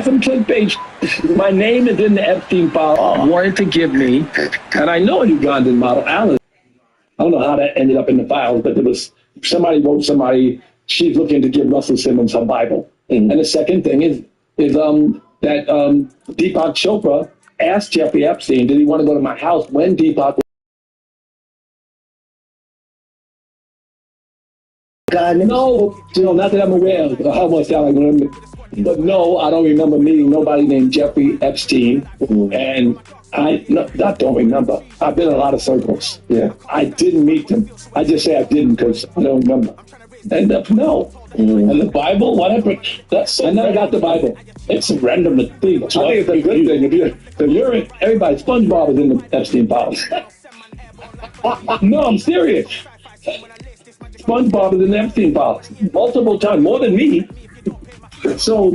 Some clickbait. My name is in the Epstein file. Wanted to give me, and I know a Ugandan model, Alan. I don't know how that ended up in the files, but there was somebody wrote she's looking to give Russell Simmons her Bible. And the second thing is that Deepak Chopra asked Jeffrey Epstein, did he want to go to my house when Deepak was God, no, not that I'm aware of. I almost sound like one. But no, I don't remember meeting nobody named Jeffrey Epstein. And I don't remember. I've been in a lot of circles. Yeah, I didn't meet them. I just say I didn't because I don't remember. And no. And the Bible, whatever. I never got the Bible. It's a random thing. I think it's a good thing. If you're everybody, SpongeBob is in the Epstein files. No, I'm serious. SpongeBob is in the Epstein files multiple times, more than me. So,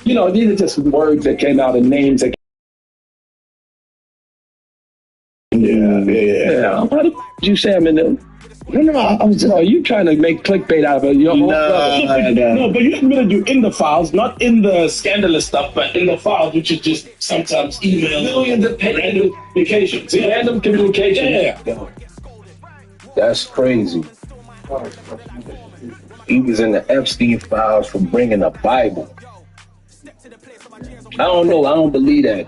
these are just words that came out and names that. Yeah. Why did you say I'm in the? No, I was just. Are you trying to make clickbait out of it? No, but you admitted you're in the files, not in the scandalous stuff, but in the files, which is just sometimes emails. Millions of random communications. Random communications. Yeah. That's crazy. He was in the Epstein files for bringing a Bible. I don't know. I don't believe that.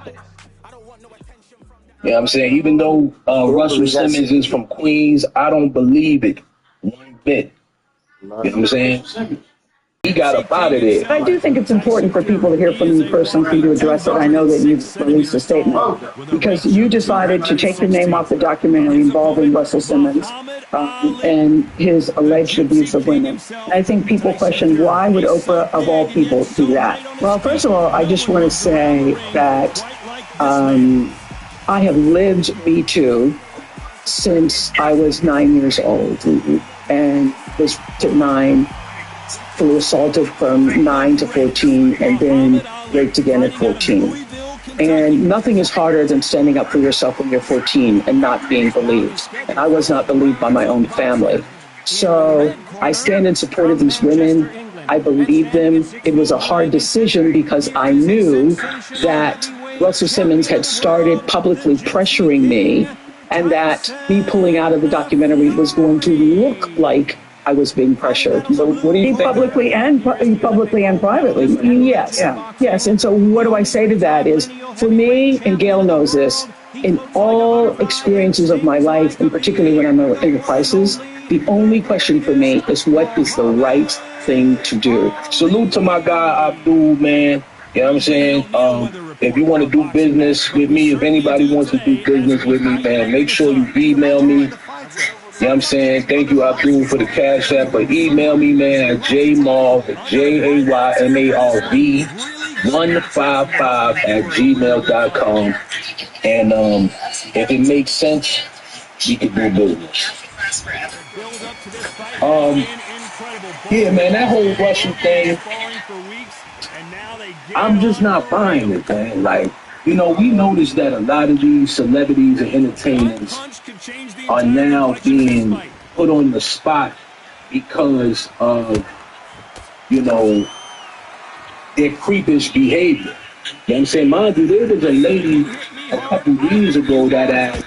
You know what I'm saying? Even though Russell Simmons is from Queens, I don't believe it one bit. You know what I'm saying? He got up out of there. I do think it's important for people to hear from you personally, for you to address it. I know that you've released a statement because you decided to take your name off the documentary involving Russell Simmons and his alleged abuse of women. I think people question, why would Oprah, of all people, do that? Well, first of all, I just want to say that I have lived Me Too since I was 9 years old and was to 9. Fully assaulted from 9 to 14 and then raped again at 14. And nothing is harder than standing up for yourself when you're 14 and not being believed. And I was not believed by my own family. So I stand in support of these women. I believe them. It was a hard decision because I knew that Russell Simmons had started publicly pressuring me and that me pulling out of the documentary was going to look like I was being pressured. So what do you think? Publicly and privately. Yes. Yeah. Yes. And so what do I say to that is, for me, and Gail knows this, in all experiences of my life, and particularly when I'm in a crisis, the only question for me is what is the right thing to do? Salute to my guy, Abdul, man. You know what I'm saying? If you want to do business with me, if anybody wants to do business with me, man, make sure you email me. You know what I'm saying? Thank you, Abdul, for the cash app. But email me, man, at jaymarv, JAYMARV 155 @gmail.com. And if it makes sense, you can do business. Yeah, man, that whole Russian thing, I'm just not buying it, man. Like, we noticed that a lot of these celebrities and entertainers are now being put on the spot because of, their creepish behavior. You know what I'm saying? Mind you, there was a lady a couple years ago that had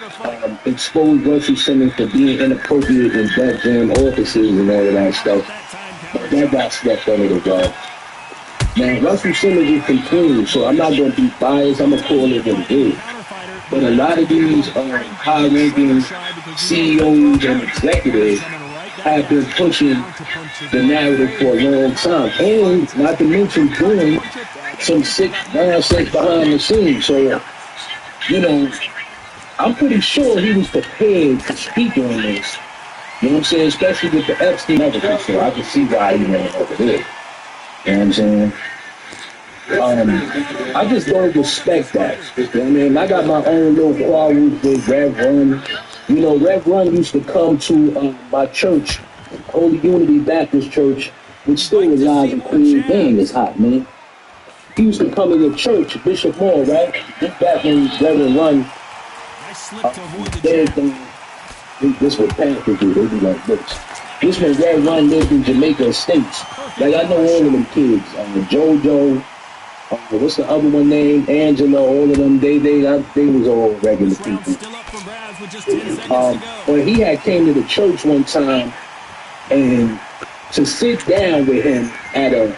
exposed Russell Simmons for being inappropriate in bedroom offices and all of that stuff. But that got swept under the rug. Now, Russell Simmons is from Queens, so I'm not going to be biased. I'm going to call it what it is. But a lot of these high-ranking CEOs and executives have been pushing the narrative for a long time. And not to mention doing some sick nonsense behind the scenes. So, I'm pretty sure he was prepared to speak on this. You know what I'm saying? Especially with the Epstein evidence. So I can see why he went over there. You know what I'm saying? I just don't respect that. You know what I mean? I got my own little quarrels with Rev Run. Rev Run used to come to my church, Holy Unity Baptist Church, which still resides in Queens. Dang, it's hot, man. He used to come to the church, Bishop Moore, right? Back when Reverend Run, this was pastors do. They be like this. This when Rev Run lived in Jamaica Estates. Like, I know all of them kids. JoJo, what's the other one named? Angela, all of them. They was all regular people. But he had came to the church one time, and to sit down with him at a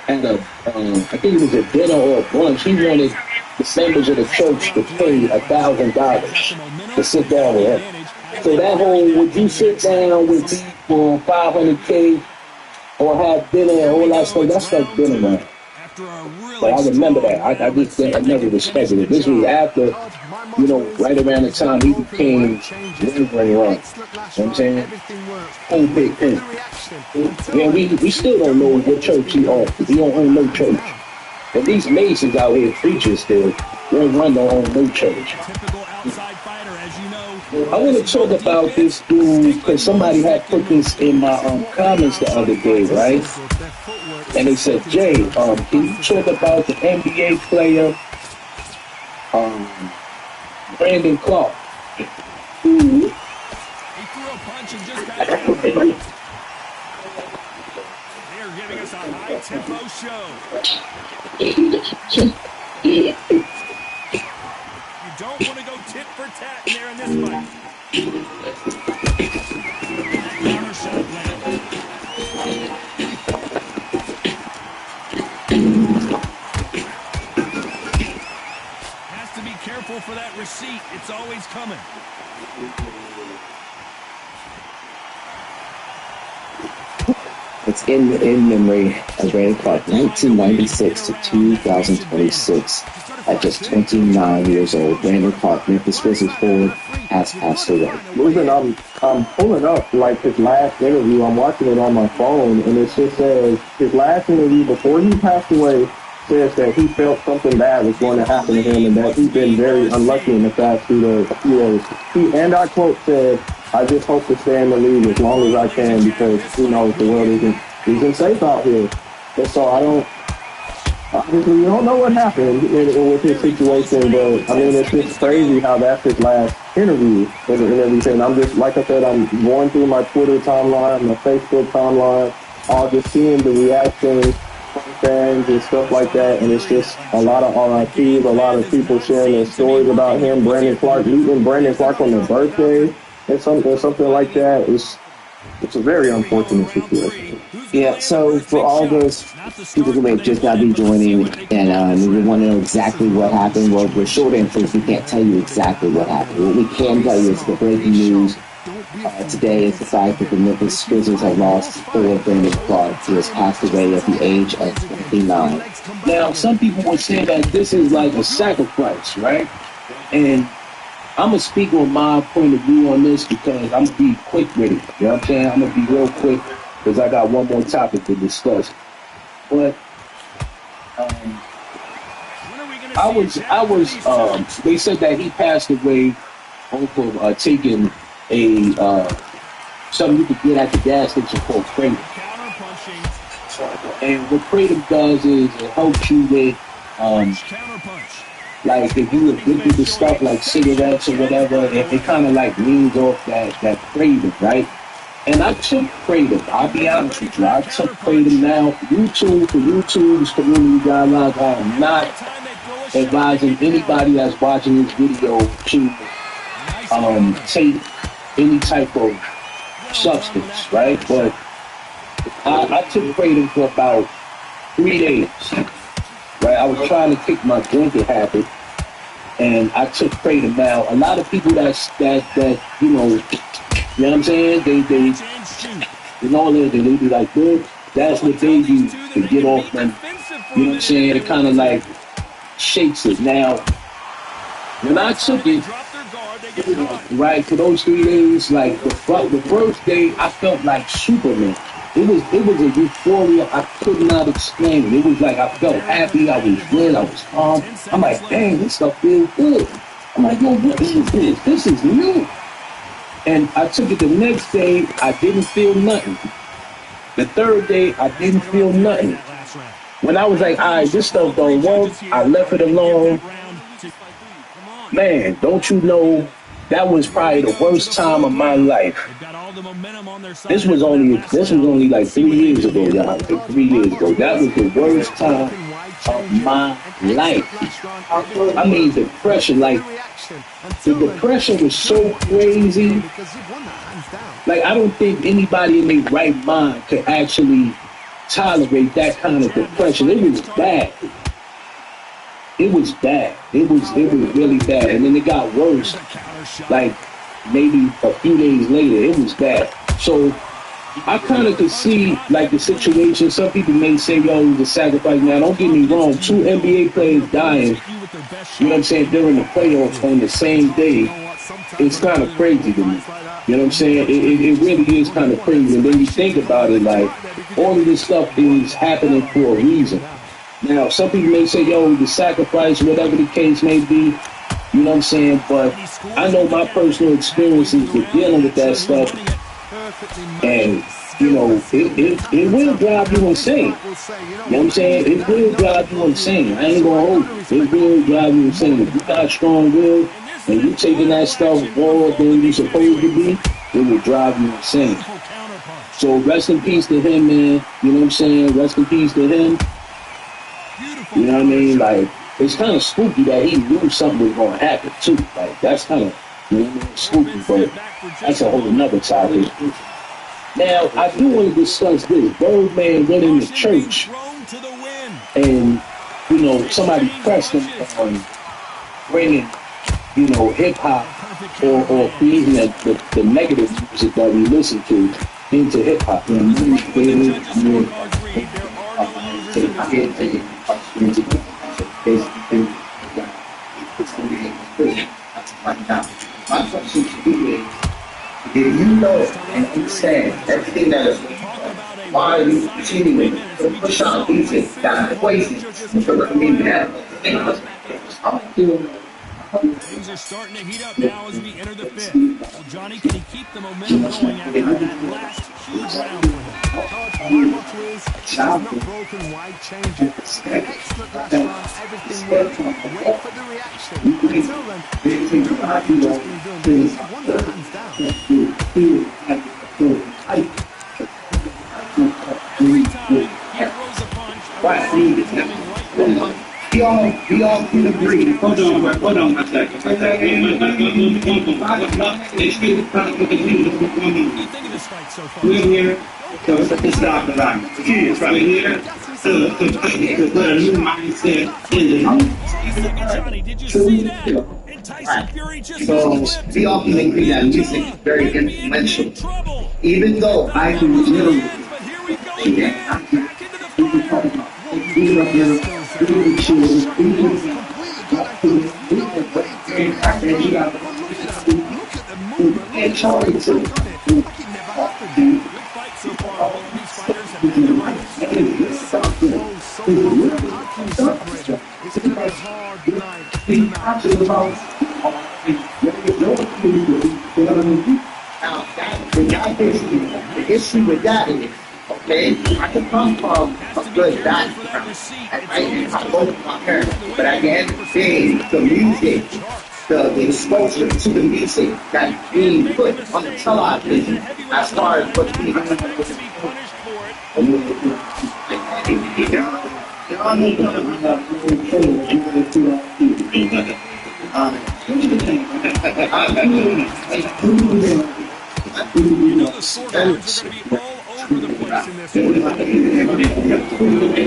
I think it was a dinner or a brunch, he wanted the members of the church to pay $1,000 to sit down with him. So that whole, would you sit down with me for $500K or have dinner and all that stuff, that stuff been around. But I remember that. I just I never respected it. This was after, you know, right around the time he became Reverend Run. You know what I'm saying? Whole big thing. Yeah, we still don't know what church he owns. He don't own no church. And these Masons out here preaching still. Reverend Run don't own no church. I want to talk about this dude because somebody had put this in my comments the other day, right? And they said, Jay, can you talk about the NBA player, Brandon Clark? He threw a punch and just got hit. They're giving us a high-tempo show. You don't want to go tit for tat there in this fight. Counter shot land. Has to be careful for that receipt. It's always coming. It's in memory of Brandon Clark, 1996 to 2026. At just 29 years old, Brandon Clark, Memphis Grizzlies forward, has passed away. Listen, I'm pulling up like his last interview. I'm watching it on my phone, and it just says his last interview before he passed away says that he felt something bad was going to happen to him, and that he's been very unlucky in the past few days. And I quote said, "I just hope to stay in the league as long as I can because who knows, the world isn't safe out here." And so obviously, we don't know what happened with his situation, but I mean, it's just crazy how that's his last interview and everything. I'm just, like I said, I'm going through my Twitter timeline, my Facebook timeline, all just seeing the reactions from fans and stuff like that, and it's just a lot of RIPs, a lot of people sharing their stories about him, Brandon Clark, meeting Brandon Clark on their birthday, and something like that. It's a very unfortunate situation. Yeah, so for all those people who may just not be joining and we want to know exactly what happened, well, we're short answers. We can't tell you exactly what happened. What we can tell you is the breaking news today is the fact that the Memphis Grizzlies have lost forward Brandon Clark, who has passed away at the age of 29. Now, some people would say that this is like a sacrifice, right? And I'm going to speak on my point of view on this because I'm going to be quick with it. You know what I'm saying? I'm going to be real quick because I got one more topic to discuss. But they said that he passed away off of taking something you could get at the gas station called Kratom. And what Kratom does is it helps you with like if you addicted to stuff like cigarettes or whatever, it kind of like leans off that craving, right? And I took Kratom. I'll be honest with you. I took Kratom now. For YouTube's community guidelines, I am not advising anybody that's watching this video to take any type of substance, right? But I took Kratom for about 3 days. Right, I was trying to kick my drinking habit, and I took Kratom. Now, a lot of people that you know what I'm saying? They be like, good. That's what they use to get off them. You know what I'm saying? It kind of like shakes it. Now, when I took it, right, for those 3 days, like the first day, I felt like Superman. It was a euphoria I could not explain. It was like I felt happy, I was good, I was calm. I'm like, dang, this stuff feels good. I'm like, yo, what is this? This is new. And I took it the next day, I didn't feel nothing. The third day, I didn't feel nothing. When I was like, all right, this stuff don't work, I left it alone. Man, don't you know, that was probably the worst time of my life. This was only like 3 years ago, y'all. Like 3 years ago. That was the worst time of my life. I mean, depression. Like, the depression was so crazy. Like, I don't think anybody in their right mind could actually tolerate that kind of depression. It was bad. It was bad. It was really bad. And then it got worse, like maybe a few days later. It was bad. So I kind of could see like the situation. Some people may say, yo, it was a sacrifice. Now, don't get me wrong. 2 NBA players dying, you know what I'm saying, during the playoffs on the same day. It's kind of crazy to me. You know what I'm saying? It really is kind of crazy. And then you think about it, like, all of this stuff is happening for a reason. Now, some people may say, yo, the sacrifice, whatever the case may be, you know what I'm saying? But I know my personal experiences with dealing with that stuff. And, you know, it will drive you insane. You know what I'm saying? It will drive you insane. I ain't gonna hold you. It will drive you insane. If you got strong will and you taking that stuff more than you supposed to be, it will drive you insane. So rest in peace to him, man. You know what I'm saying? Rest in peace to him. You know what I mean? Like, it's kind of spooky that he knew something was going to happen, too. Like, that's kind of, you know what I mean, spooky, but that's a whole another topic. Now, I do want to discuss this. Birdman went in the church, and, you know, somebody pressed him on bringing, you know, hip-hop or creating the negative music that we listen to into hip-hop. You know, my question to you is, if you know and understand everything that is going on, why are you continuing to push out music that poisons the community? Things are starting to heat up now as we enter the 5th. Well, Johnny, can he keep the momentum going after that last huge round for him? My motto is, if it's not broken, why change it? Excellent last round, everything worked. Wait for the reaction. Until then, you do what you've just been doing because you won the hands down. 3 times, he throws a punch. We all can agree. Hold on one second. What do you think of this fight so far? We're here to stop the violence. Kids right here to put a new mindset in the Johnny, did you see that? And Tyson Fury just So we all can agree that music is very influential. Even though I can literally and Charlie too. The issue with that is, okay, I can come from a good background, and I both my parents, but at the end of the day, the music, the exposure to the music that's being put on the television, as far as what's being You know the scorecards are going to be all over the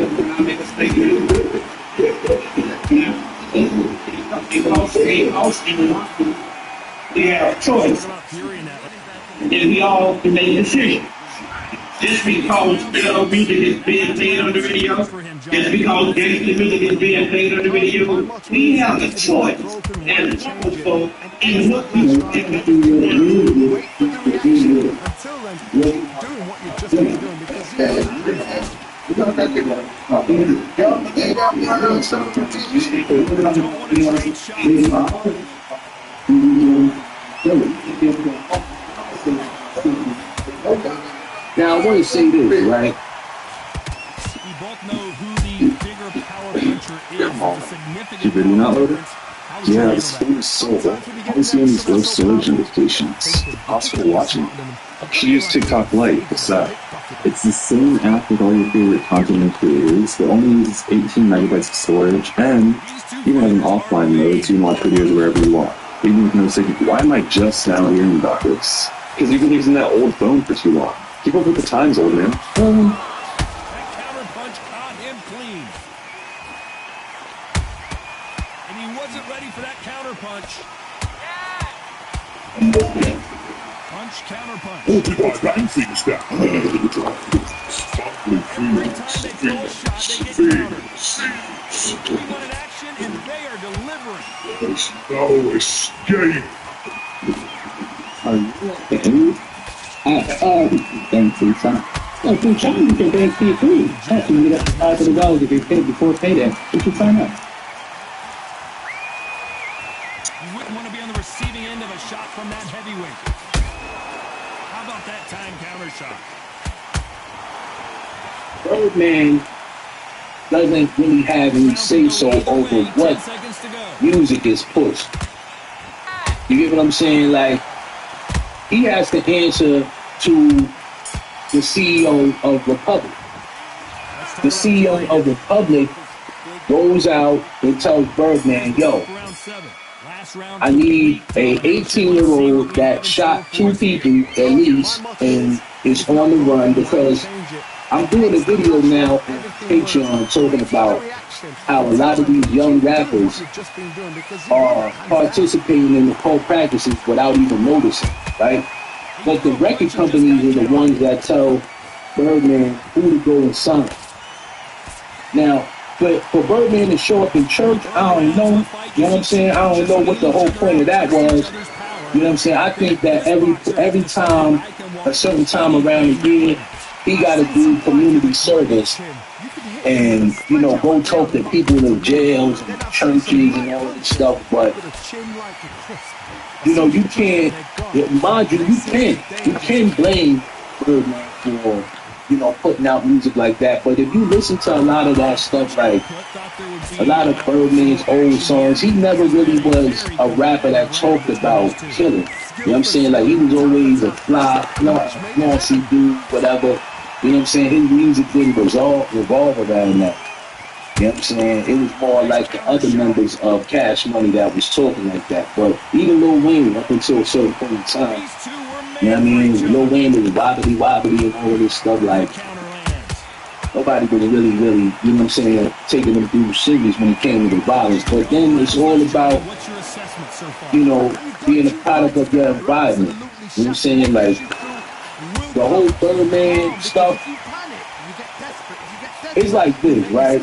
place in this one. We have a choice, and we all can make a decision. Just because metal music is being played on the radio, just because gangster music is being played on the radio, we have a choice as a people in what we do. Until then, keep doing what you've just been doing because Now, I want to say this, right? We both know who the bigger power puncher is. The significant really not loaded? difference. How Yeah, this food is so old. I was seeing these low surge notifications. Hospital watching. She used TikTok Lite. What's that? It's the same app with all your favorite content creators that only uses 18 megabytes of storage and even has an offline mode so you can watch videos wherever you want. Even with no signal. Why am I just now hearing about this? Because you've been using that old phone for too long. Keep up with the times, old man. That counter punch caught him clean. And he wasn't ready for that counter punch. Punch, counter punch. Every time they throw a shot, they get countered. 3-1 in action, and they are delivering. There's no escape. Are you okay? Thanks, Lisa. Oh, from China, you can bank free food. That's when you get $500 if you paid before payday. You should sign up. You wouldn't want to be on the receiving end of a shot from that heavyweight. How about that time counter shot? Birdman doesn't really have any say-so over what music is pushed. You get what I'm saying? Like, he has to answer to the CEO of Republic. The CEO of Republic goes out and tells Birdman, yo, I need a 18-year-old that shot 2 people at least and is on the run, because I'm doing a video now on Patreon talking about how a lot of these young rappers are participating in the cult practices without even noticing, right? But the record companies are the ones that tell Birdman who to go and sign. Now, but for Birdman to show up in church, I don't know. You know what I'm saying? I don't know what the whole point of that was. You know what I'm saying? I think that every time, a certain time around the year, he got to do community service and, you know, go talk to people in jails and churches and all this stuff. But, you know, you can't, mind you, you can blame Birdman for, you know, putting out music like that. But if you listen to a lot of that stuff, like a lot of Birdman's old songs, he never really was a rapper that talked about killing. You know what I'm saying? Like, he was always a fly, nasty dude, whatever. You know what I'm saying? His music didn't revolve around that. You know what I'm saying? It was more like the other members of Cash Money that was talking like that. But even Lil Wayne, up until a certain point in time, you know what I mean? Lil Wayne was wobbly and all of this stuff. Like, nobody was really, you know what I'm saying, taking them through serious when it came to the violence. But then it's all about, you know, being a product of your environment. You know what I'm saying? Like, the whole Birdman stuff, it's like this, right?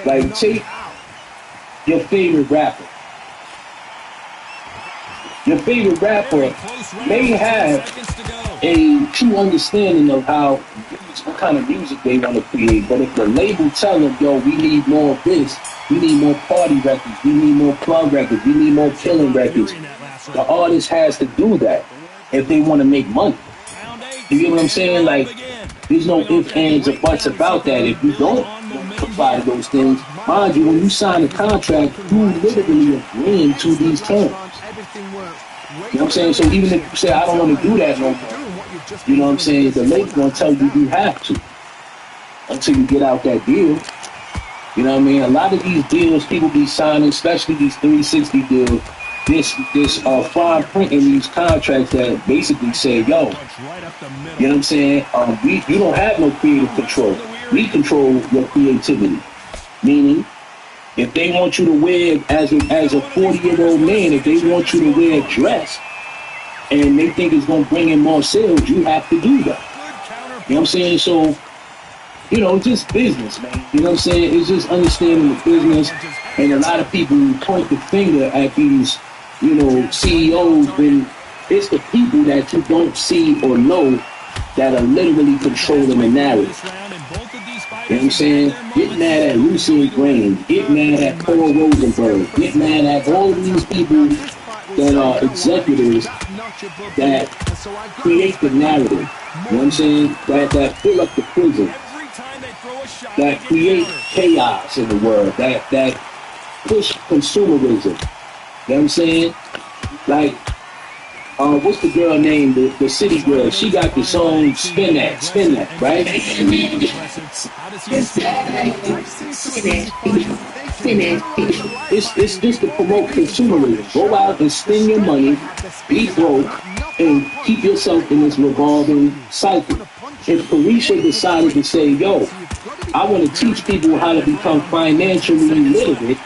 Like, take your favorite rapper. Your favorite rapper may have a true understanding of what kind of music they want to create, but if the label tell them, yo, we need more of this, we need more party records, we need more club records, we need more killing records, the artist has to do that if they want to make money. You get what I'm saying? Like, there's no ifs, ands, or buts about that. If you don't comply to those things, mind you, when you sign a contract, you literally agreeing to these terms. You know what I'm saying? So even if you say, I don't want to do that no more, you know what I'm saying? The label gonna tell you you have to until you get out that deal. You know what I mean? A lot of these deals people be signing, especially these 360 deals, this fine print in these contracts that basically say, yo, you know what I'm saying? You don't have no creative control. We control your creativity. Meaning, if they want you to wear, as a 40-year-old man, if they want you to wear a dress and they think it's going to bring in more sales, you have to do that. You know what I'm saying? So, you know, it's just business, man. You know what I'm saying? It's just understanding the business. And a lot of people point the finger at these, you know, CEOs, when it's the people that you don't see or know that are literally controlling the narrative. You know what I'm saying? Get mad at Lucien Graham, get mad at Paul Rosenberg, get mad at all of these people that are executives that create the narrative. You know what I'm saying? That fill up the prison, that create chaos in the world, that push consumerism. You know what I'm saying? Like, what's the girl name? The city girl. She got the song Spin That, right? It's just to promote consumerism. Go out and spend your money, be broke, and keep yourself in this revolving cycle. If Carisha decided to say, yo, I want to teach people how to become financially literate,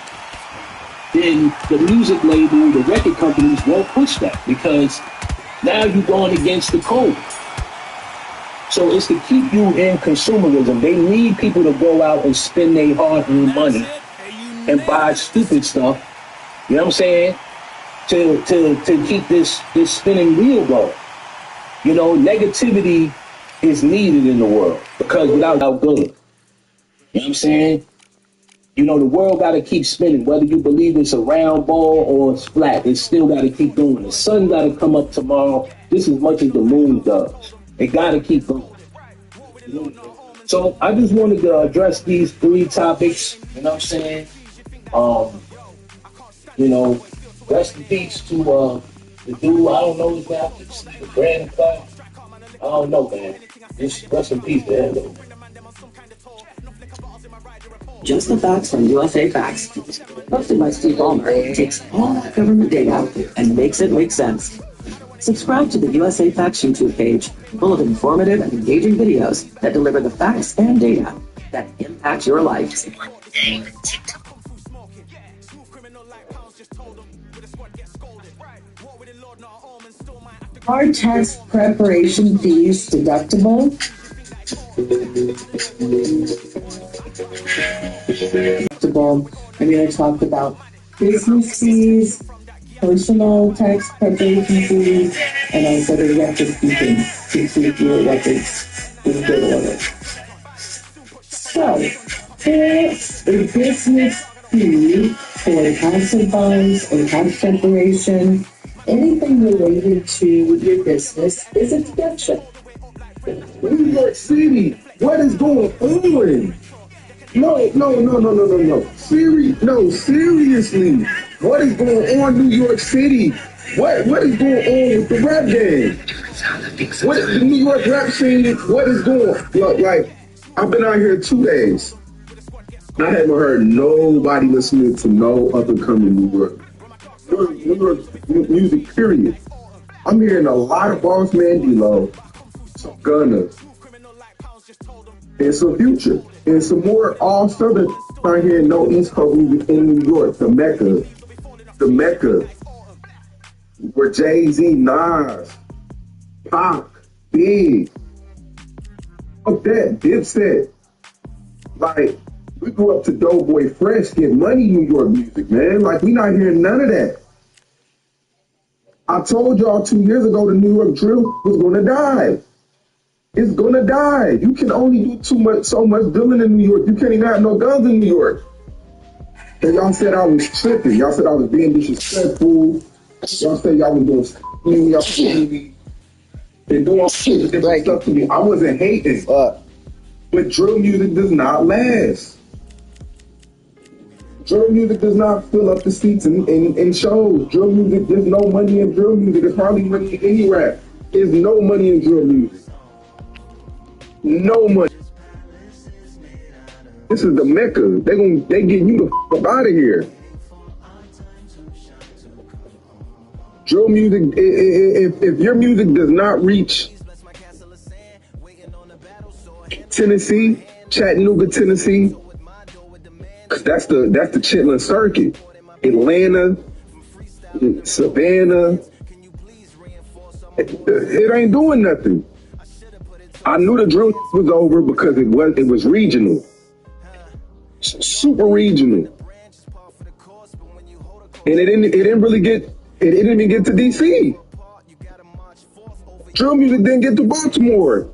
then the music label, the record companies won't push that because now you're going against the code. So it's to keep you in consumerism. They need people to go out and spend their hard-earned money and buy stupid stuff, you know what I'm saying, to keep this spinning wheel going. You know, negativity is needed in the world because without good, you know what I'm saying? You know, the world got to keep spinning. Whether you believe it's a round ball or it's flat, it's still got to keep going. The sun got to come up tomorrow just as much as the moon does. It got to keep going. So I just wanted to address these 3 topics, you know what I'm saying? You know, rest in peace to the dude, I don't know his name, the Grand Club. I don't know, man. Just rest in peace to him, though. Just the Facts from USA Facts. Hosted by Steve Ballmer, he takes all that government data and makes it make sense. Subscribe to the USA Facts YouTube page, full of informative and engaging videos that deliver the facts and data that impact your life. Are test preparation fees deductible? I'm going to talk about business fees, personal tax preparation fees, and also the record keeping to keep your records in good order. So, for a business fee for tax bonds or tax preparation, anything related to your business is a deduction. New York City, what is going on? No. Seriously. What is going on, New York City? What is going on with the rap game? What is the New York rap scene? What is going on? Like, I've been out here 2 days. I haven't heard nobody listening to no up-and-coming New York music, period. I'm hearing a lot of Boss Man D-Lo, some Gunna, and some Future, and some more all Southern. I hear no East Coast music in New York, the Mecca, where Jay-Z, Nas, Pac, Big, fuck that, Dipset. Like, we grew up to Doughboy Fresh, Get Money New York music, man. Like, we not hearing none of that. I told y'all 2 years ago the New York drill was gonna die. It's gonna die. You can only do so much drilling in New York. You can't even have no guns in New York. And y'all said I was tripping. Y'all said I was being disrespectful. Y'all said y'all was doing y'all said me. They doing different stuff to me. I wasn't hating. But drill music does not last. Drill music does not fill up the seats in shows. Drill music, there's no money in drill music. There's hardly money in any rap. There's no money in drill music. No money. This is the Mecca. They get you the fuck out of here. Drill music, if your music does not reach Tennessee, Chattanooga, Tennessee, cause that's the Chitlin circuit. Atlanta, Savannah, it ain't doing nothing. I knew the drill was over because it was regional, super regional, and it didn't even get to DC. Drill music didn't get to Baltimore.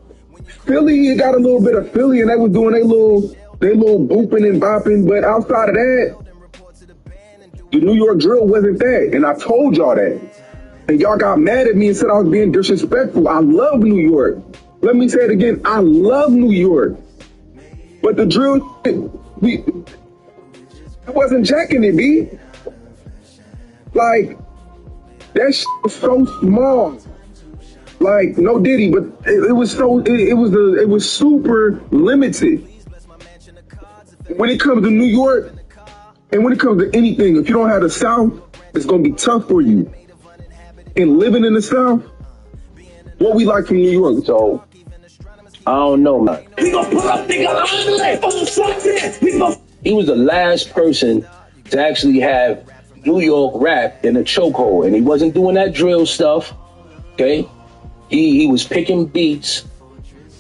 Philly, it got a little bit of Philly, and they was doing their little booping and bopping, but outside of that, the New York drill wasn't that, and I told y'all that. And y'all got mad at me and said I was being disrespectful. I love New York. Let me say it again. I love New York. But the drill, I wasn't jacking it, B. Like, that shit was so small. Like, no Diddy, but it was so, it was super limited. When it comes to New York, and when it comes to anything, if you don't have the South, it's gonna be tough for you. And living in the South, what we like from New York, so I don't know, man. We gonna pull up, nigga, He was the last person to actually have New York rap in a chokehold, and he wasn't doing that drill stuff. Okay, he was picking beats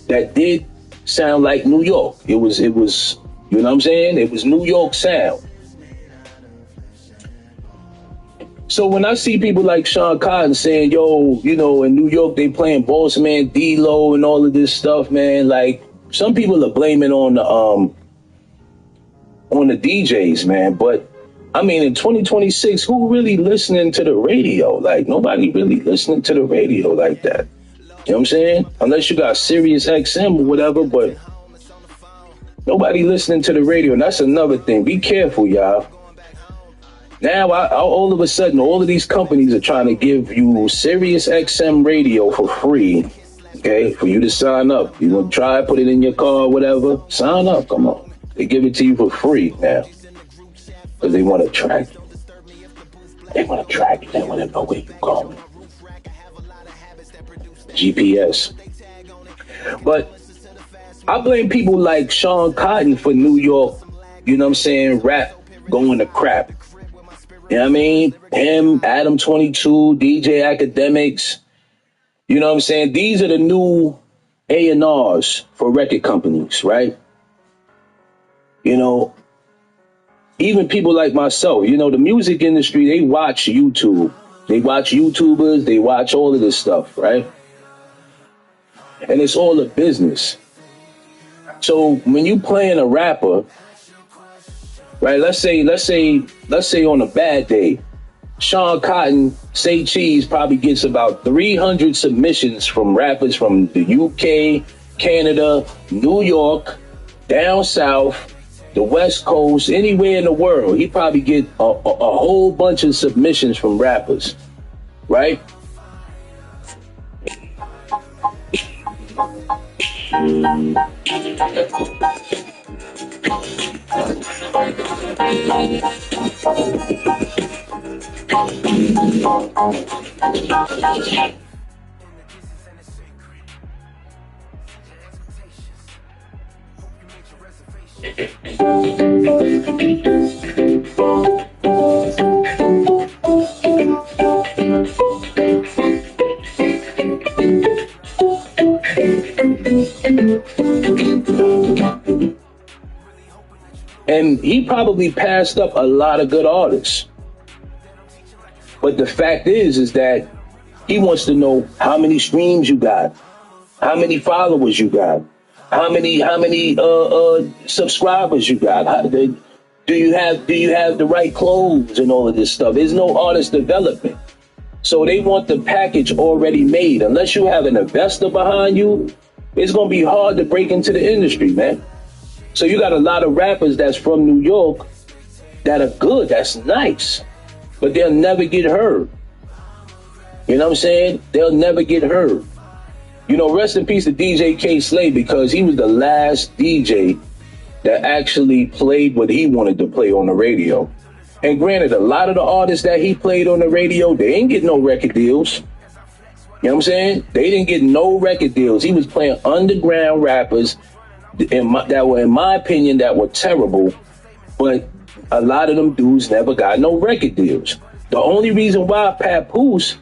that did sound like New York. It was, you know what I'm saying? It was New York sound. So when I see people like Sean Cotton saying, yo, you know, in New York, they playing Boss Man, D-Lo and all of this stuff, man, like some people are blaming on the DJs, man. But I mean, in 2026, who really listening to the radio? Like nobody really listening to the radio like that. You know what I'm saying? Unless you got Sirius XM or whatever, but nobody listening to the radio. And that's another thing. Be careful, y'all. Now, all of a sudden, all of these companies are trying to give you Sirius XM radio for free, okay, for you to sign up. You want to try, put it in your car, whatever, sign up, come on. They give it to you for free now because they want to track you. They want to track you. They want to know where you're going. GPS. But I blame people like Sean Cotton for New York, you know what I'm saying, rap going to crap. You know what I mean? Him, Adam 22, DJ Academics. You know what I'm saying? These are the new A&Rs for record companies, right? You know, even people like myself, you know, the music industry, they watch YouTube. They watch YouTubers. They watch all of this stuff, right? And it's all a business. So when you playing a rapper, right? Let's say on a bad day, Sean Cotton, Say Cheese probably gets about 300 submissions from rappers from the UK, Canada, New York, down south, the West Coast, anywhere in the world. He probably get a whole bunch of submissions from rappers, right? And he probably passed up a lot of good artists. But the fact is that he wants to know how many streams you got, how many followers you got, how many subscribers you got. Do you have the right clothes and all of this stuff? There's no artist development. So they want the package already made. Unless you have an investor behind you, it's going to be hard to break into the industry, man. So you got a lot of rappers that's from New York that are good, that's nice, but they'll never get heard. You know what I'm saying? They'll never get heard. You know, rest in peace to DJ K-Slay, because he was the last DJ that actually played what he wanted to play on the radio. And granted, a lot of the artists that he played on the radio, they didn't get no record deals. You know what I'm saying? They didn't get no record deals. He was playing underground rappers that were, in my opinion, that were terrible, but a lot of them dudes never got no record deals. The only reason why Papoose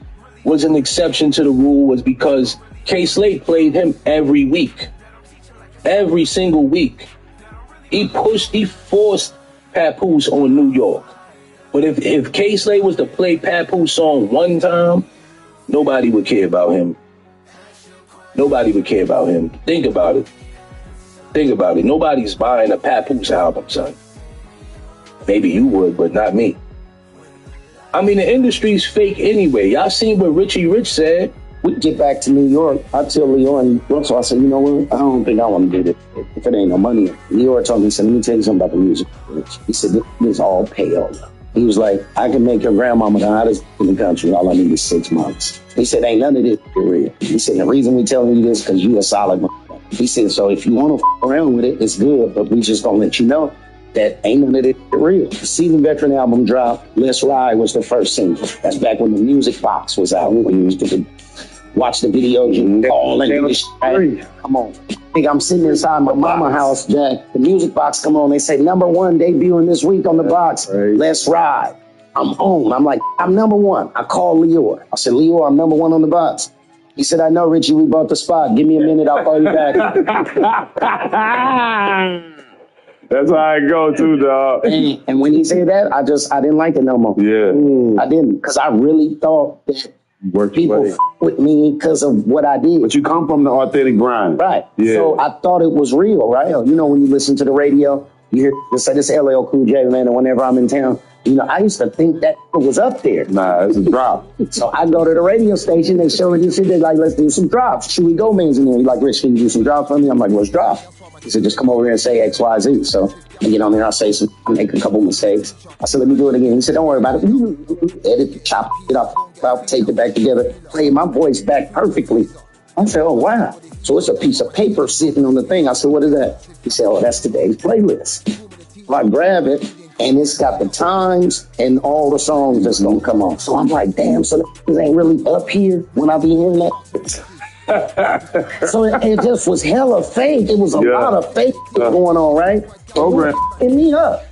was an exception to the rule was because K-Slate played him every week. Every single week. He forced Papoose on New York. But if K-Slate was to play Papoose song one time, nobody would care about him. Nobody would care about him. Think about it. Think about it. Nobody's buying a Papoose album, son. Maybe you would, but not me. I mean, the industry's fake anyway. Y'all seen what Richie Rich said we get back to New York. I tell Leo and Russell, I said, you know what? I don't think I want to do this if it ain't no money. Leo told me, he said, let me tell you something about the music. He said, this is all pale. He was like, I can make your grandmama the hottest in the country. All I need is 6 months. He said, ain't none of this real. He said, the reason we telling you this because you a solid man. He said, so if you want to around with it, it's good, but we just gonna let you know that ain't none of this real. The Seasoned Veteran album dropped. Let's Ride was the first single. That's back when the music box was out. When you used to watch the videos and call and do this shit. Right? Come on. I think I'm sitting inside my mama house, Jack. The music box come on. They say, #1 debuting this week on the box. Right. Let's Ride. I'm home. I'm like, I'm #1. I call Leor. I said, Leor, I'm #1 on the box. He said, I know, Richie, we bought the spot. Give me a minute. I'll call you back. That's how I go too, dog. And when he said that, I didn't like it no more. Yeah. I didn't, because I really thought that people with me because of what I did. But you come from the authentic grind. Right. Yeah. So I thought it was real, right? You know, when you listen to the radio, you hear this LL Cool J, man, and whenever I'm in town, you know, I used to think that was up there. Nah, it's a drop. So I go to the radio station, they show me this shit, they're like, let's do some drops. Chewy Gomez in there. He's like, Rich, can you do some drops for me? I'm like, let's drop. He said, just come over here and say X, Y, Z. So I get on there, I make a couple mistakes. I said, let me do it again. He said, don't worry about it. Edit, chop it up, tape it back together, play my voice back perfectly. I said, oh, wow. So it's a piece of paper sitting on the thing. I said, what is that? He said, oh, that's today's playlist. So I grab it, and it's got the times and all the songs that's going to come on. So I'm like, damn, so this ain't really up here when I be hearing that. So it just was hella fake. It was a lot of fake going on, right? Program. It me up.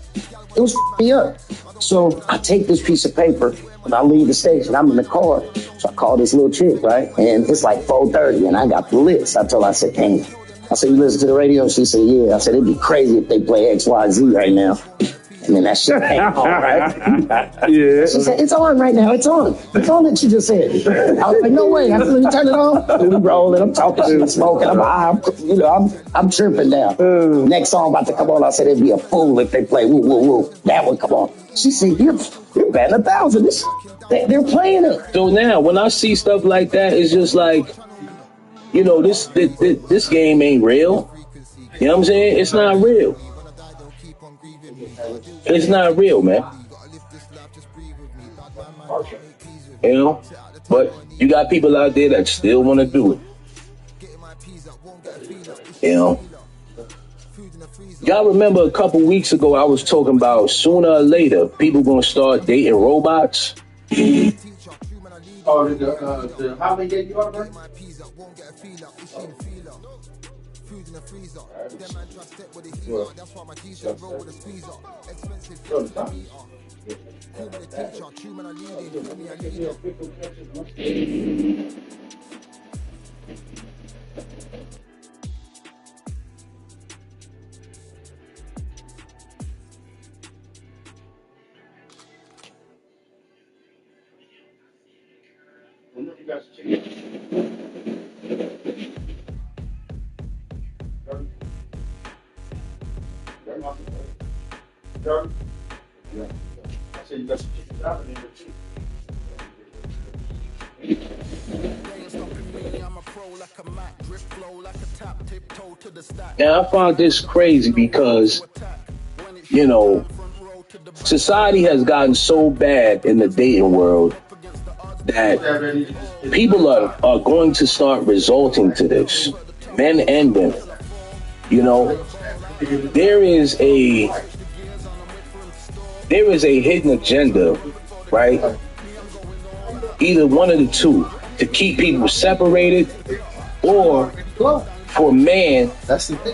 It was me up. So I take this piece of paper and I leave the station. I'm in the car. So I call this little chick, right? And it's like 4:30 and I got the list. I told her, I said, dang. I said, you listen to the radio? She said, yeah. I said, it'd be crazy if they play X, Y, Z right now. And then that shit ain't on, right? Yeah. She said, it's on right now. It's on. It's on that she just said. I was like, no way. I said, let me turn it on. And we rolling. I'm talking shit, smoking. I'm high. I'm tripping now. Next song about to come on. I said, it'd be a fool if they play woo, woo, woo. That would come on. She said, you're betting 1,000. They're playing it. So now, when I see stuff like that, it's just like, you know, this game ain't real. You know what I'm saying? It's not real. It's not real, man. You know? But you got people out there that still want to do it. You know? Y'all remember a couple weeks ago I was talking about sooner or later people gonna start dating robots? Oh, how many days you are, bro? Now, I found this crazy because, you know, society has gotten so bad in the dating world that people are going to start resorting to this, men and women. You know, there is a hidden agenda, right? Either one of the two, to keep people separated or for man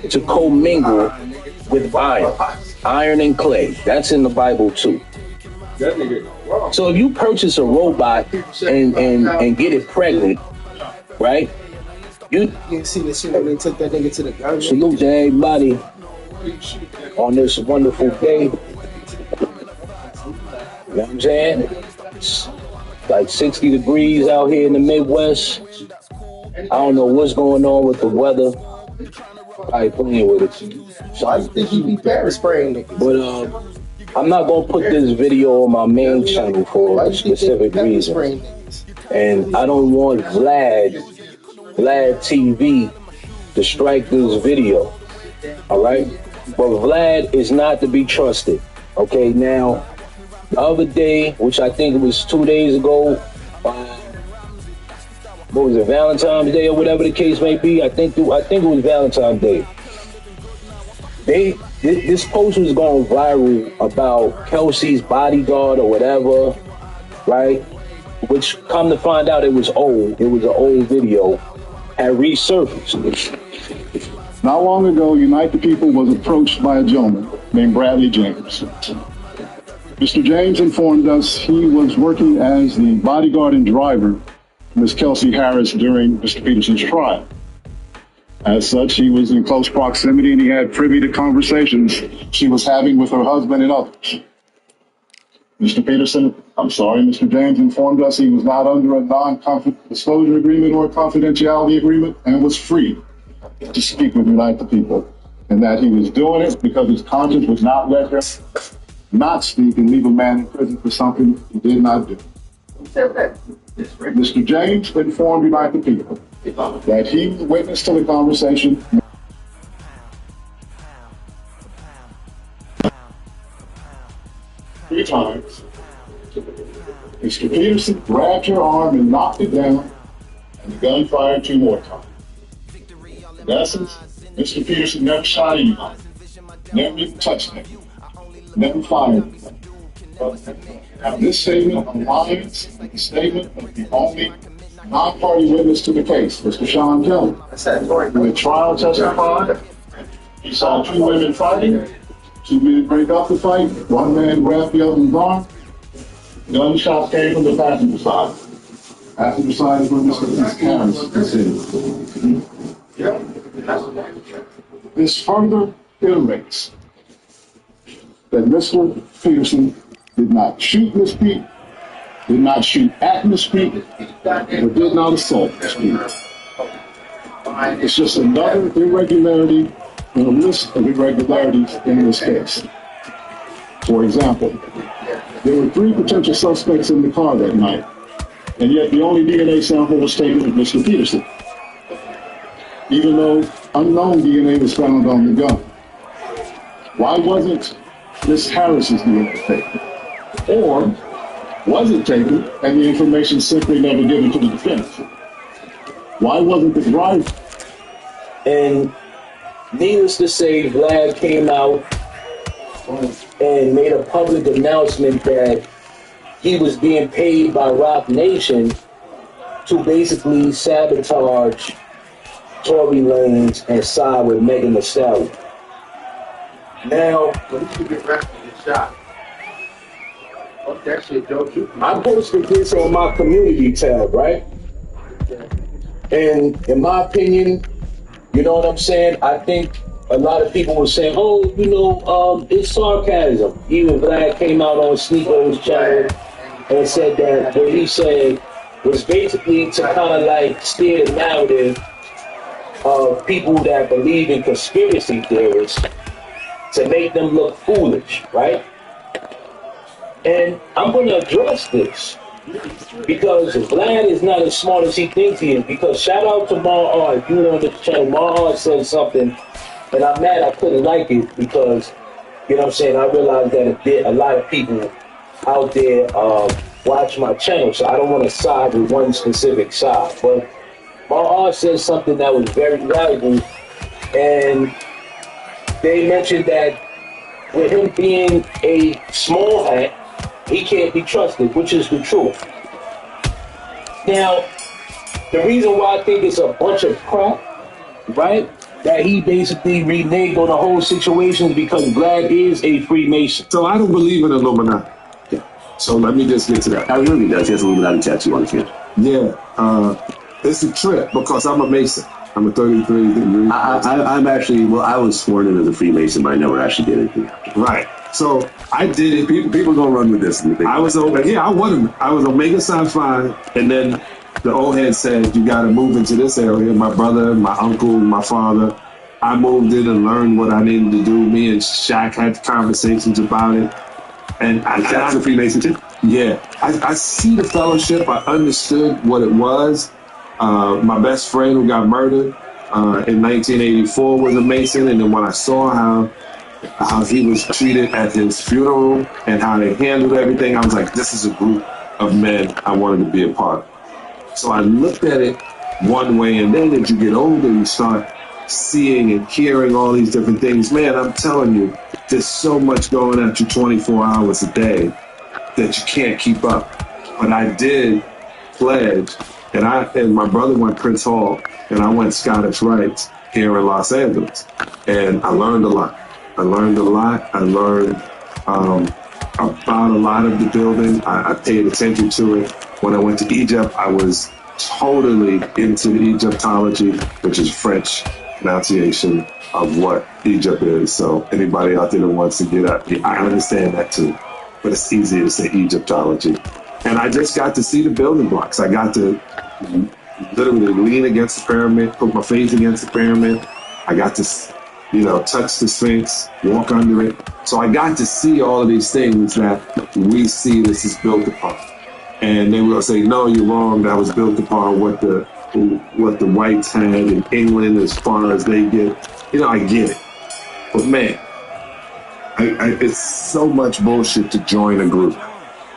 to commingle with iron and clay. That's in the Bible too. So if you purchase a robot and get it pregnant, right? You see the shit when they took that nigga to the garden. Salute to everybody on this wonderful day. You know what I'm saying? It's like 60 degrees out here in the Midwest. I don't know what's going on with the weather. I playing with it. So I think he be Paris spraying niggas. But I'm not gonna put this video on my main channel for a specific reason. And I don't want Vlad TV to strike this video. All right? But Vlad is not to be trusted. Okay, now, the other day, which I think it was 2 days ago, what was it, Valentine's Day or whatever the case may be? I think it was Valentine's Day. This post was going viral about Kelsey's bodyguard or whatever, right? Which, come to find out, it was old. It was an old video, had resurfaced. Not long ago, Unite the People was approached by a gentleman named Bradley James. Mr. James informed us he was working as the bodyguard and driver of Ms. Kelsey Harris during Mr. Peterson's trial. As such, he was in close proximity and he had privy to conversations she was having with her husband and others. Mr. James informed us he was not under a non-disclosure agreement or a confidentiality agreement and was free to speak with Unite the People, and that he was doing it because his conscience would not let him not speak and leave a man in prison for something he did not do. Mr. James informed Unite the People that he was witness to the conversation. Three times. Mr. Peterson grabbed her arm and knocked it down, and the gun fired 2 more times. In essence, Mr. Peterson never shot anybody, never even touched him, never fired him. Now, this statement aligns with the statement of the only non-party witness to the case, Mr. Sean Kelly. In the trial testified, he saw 2 women fighting, 2 men break up the fight, 1 man grabbed the other's arm. Gunshots came from the passenger side. Passenger side is where Mr. Harris is sitting. This further iterates that Mr. Peterson did not shoot Miss Pete, did not shoot at Miss Pete, or did not assault Miss Pete. It's just another irregularity in a list of irregularities in this case. For example, there were 3 potential suspects in the car that night, and yet the only DNA sample was taken of Mr. Peterson, even though unknown DNA was found on the gun. Why wasn't Miss Harris's DNA taken? Or was it taken and the information simply never given to the defense? Why wasn't the driver? And needless to say, Vlad came out and made a public announcement that he was being paid by Rock Nation to basically sabotage Tory Lanez and side with Megan Thee Stallion. Now, I posted this on my community tab, right? And in my opinion, you know what I'm saying? I think a lot of people were saying, oh, it's sarcasm. Even Vlad came out on Sneako's channel and said that what he said was basically to kind of like steer the narrative of people that believe in conspiracy theories to make them look foolish, right? And I'm going to address this because Vlad is not as smart as he thinks he is. Because shout out to Mar, if you were on the channel, Mar said something, and I'm mad I couldn't like it because, you know what I'm saying, I realized that a lot of people out there watch my channel, so I don't want to side with one specific side. But Mar said something that was very valuable, and they mentioned that with him being a small hat, he can't be trusted, which is the truth. Now, the reason why I think it's a bunch of crap, right, that he basically reneged on the whole situation is because Vlad is a Freemason. So I don't believe in Illuminati. Yeah. So let me just get to that. I really does. He has Illuminati tattoo on his head. Yeah. It's a trip because I'm a Mason. I'm a 33 degree. I'm actually, I was sworn in as a Freemason, but I never actually did anything. Right. So I did it. People gonna run with this. I was Omega Psi Phi, and then the old head said you got to move into this area. My brother, my uncle, my father. I moved in and learned what I needed to do. Me and Shaq had conversations about it. And That's a Freemason too? Yeah. I see the fellowship. I understood what it was. My best friend who got murdered in 1984 was a Mason. And then when I saw how he was treated at his funeral and how they handled everything, I was like, this is a group of men I wanted to be a part of. So I looked at it one way, and then as you get older, you start seeing and hearing all these different things. Man, I'm telling you, there's so much going at you 24 hours a day that you can't keep up. But I did pledge, and my brother went Prince Hall, and I went Scottish Rites here in Los Angeles. And I learned a lot. I learned about a lot of the building. I paid attention to it. When I went to Egypt, I was totally into the Egyptology, which is French pronunciation of what Egypt is. So anybody out there that wants to get up, I understand that too. But it's easier to say Egyptology. And I just got to see the building blocks. I got to literally lean against the pyramid, put my face against the pyramid. I got to, touch the Sphinx, walk under it. So I got to see all of these things that we see this is built upon. And they will say, no, you're wrong. That was built upon what the whites had in England as far as they get. I get it. But man, it's so much bullshit to join a group.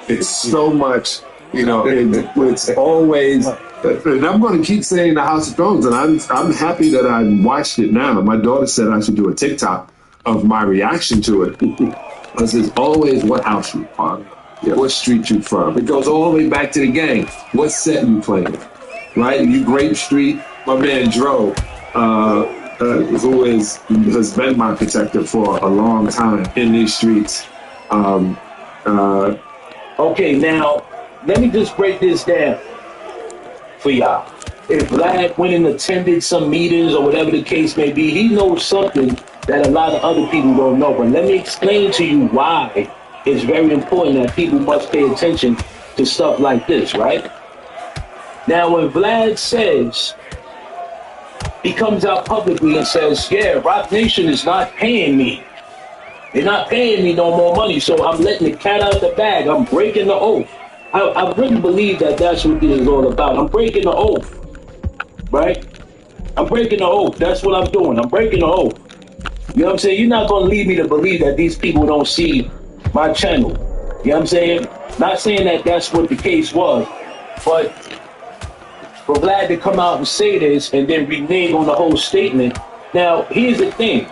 It's so much, it's always, and I'm going to keep saying the House of Thrones, and I'm happy that I watched it now. My daughter said I should do a TikTok of my reaction to it. Because it's always what house you are, what street you from. It goes all the way back to the game. What set you playing, right? You Grape Street, my man Dro, who has been my protector for a long time in these streets. Okay, now, let me just break this down for y'all. If Vlad went and attended some meetings or whatever the case may be, he knows something that a lot of other people don't know. But let me explain to you why it's very important that people must pay attention to stuff like this, right? Now, when Vlad says, he comes out publicly and says, yeah, Rock Nation is not paying me. They're not paying me no more money, so I'm letting the cat out the bag. I'm breaking the oath. I really believe that that's what this is all about. I'm breaking the oath, right? I'm breaking the oath. That's what I'm doing. I'm breaking the oath. You know what I'm saying? You're not going to lead me to believe that these people don't see my channel. You know what I'm saying? Not saying that that's what the case was, but for Vlad to come out and say this and then renege on the whole statement. Now, here's the thing.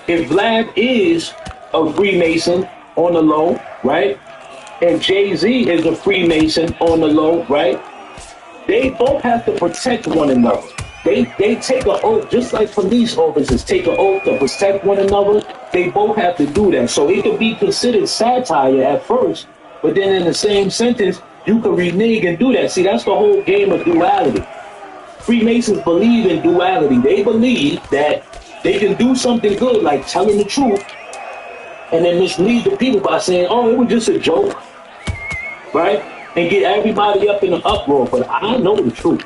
If Vlad is a Freemason on the low, right? And Jay-Z is a Freemason on the low, right? They both have to protect one another. They take an oath, just like police officers take an oath to protect one another. They both have to do that. So it could be considered satire at first, but then in the same sentence, you can renege and do that. See, that's the whole game of duality. Freemasons believe in duality. They believe that they can do something good, like telling the truth, and then mislead the people by saying, oh, it was just a joke, right? And get everybody up in an uproar. But I know the truth.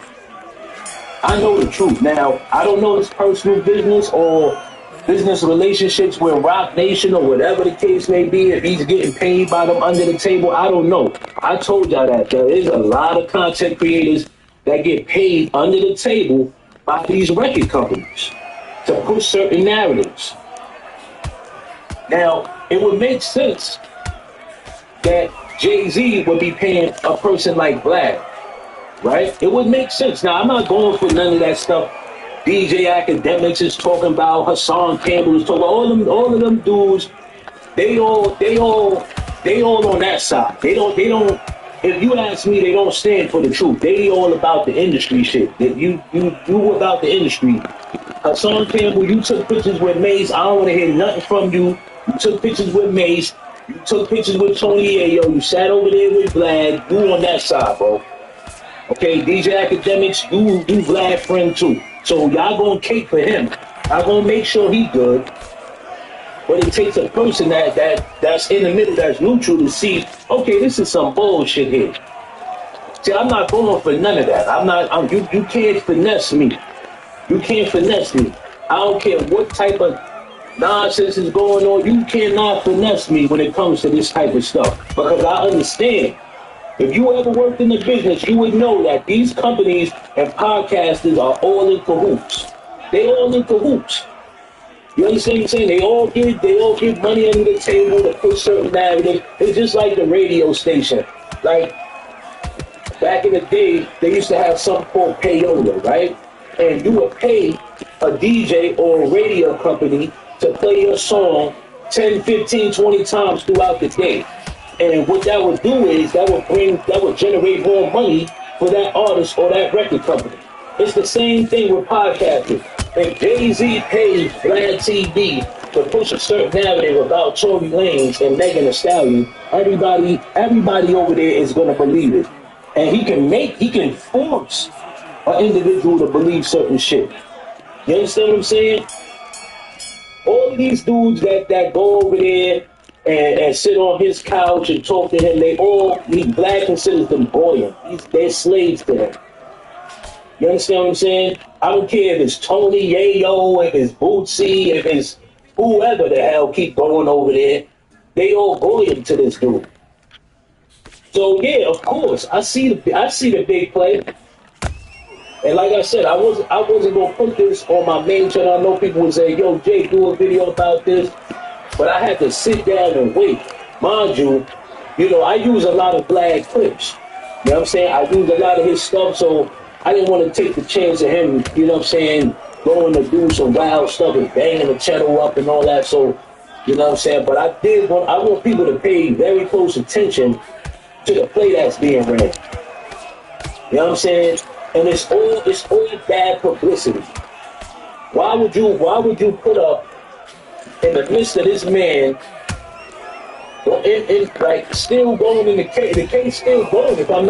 I know the truth. Now, I don't know his personal business or business relationships with Rock Nation or whatever the case may be. If he's getting paid by them under the table, I don't know. I told y'all that there is a lot of content creators that get paid under the table by these record companies to push certain narratives. Now, it would make sense that Jay-Z would be paying a person like Vlad, right? It would make sense. Now, I'm not going for none of that stuff DJ Academics is talking about, Hassan Campbell is talking about, all of them dudes, they all on that side. They don't, if you ask me, they don't stand for the truth. They all about the industry shit. That you about the industry. Hassan Campbell, you took pictures with Mace. I don't want to hear nothing from you. You took pictures with Mace. You took pictures with Tony Ayo. You sat over there with Vlad. You on that side, bro. Okay, DJ Academics, you Vlad friend too. So y'all gonna cake for him. I'm gonna make sure he good. But it takes a person that's in the middle, that's neutral, to see, okay, this is some bullshit here. See, I'm not going for none of that. You can't finesse me. You can't finesse me. I don't care what type of nonsense is going on, you cannot finesse me when it comes to this type of stuff. Because I understand. If you ever worked in the business, you would know that these companies and podcasters are all in cahoots. They all in cahoots. You understand what I'm saying? They all give money under the table to push certain narratives. It's just like the radio station. Like back in the day, they used to have something called payola, right? And you would pay a DJ or a radio company to play your song 10, 15, 20 times throughout the day. And what that would do is that would generate more money for that artist or that record company. It's the same thing with podcasting. If Jay-Z pays Vlad TV to push a certain narrative about Tory Lanez and Megan Thee Stallion, everybody over there is gonna believe it. And he can force an individual to believe certain shit. You understand what I'm saying? All of these dudes that go over there and sit on his couch and talk to him, Vlad considers them bullying. They're slaves to him. You understand what I'm saying? I don't care if it's Tony Yayo, if it's Bootsy, if it's whoever the hell keep going over there. They all bullying to this dude. So yeah, of course, I see the big play. And like I said, I wasn't gonna put this on my main channel. I know people would say, "Yo, Jay, do a video about this," but I had to sit down and wait. Mind you, I use a lot of Vlad clips. You know what I'm saying? I use a lot of his stuff, so I didn't want to take the chance of him, you know what I'm saying, going to do some wild stuff and banging the channel up and all that. So, you know what I'm saying? But I want people to pay very close attention to the play that's being ran. You know what I'm saying? And it's all bad publicity. Why would you put up in the midst of this man like still going in the case still going if I'm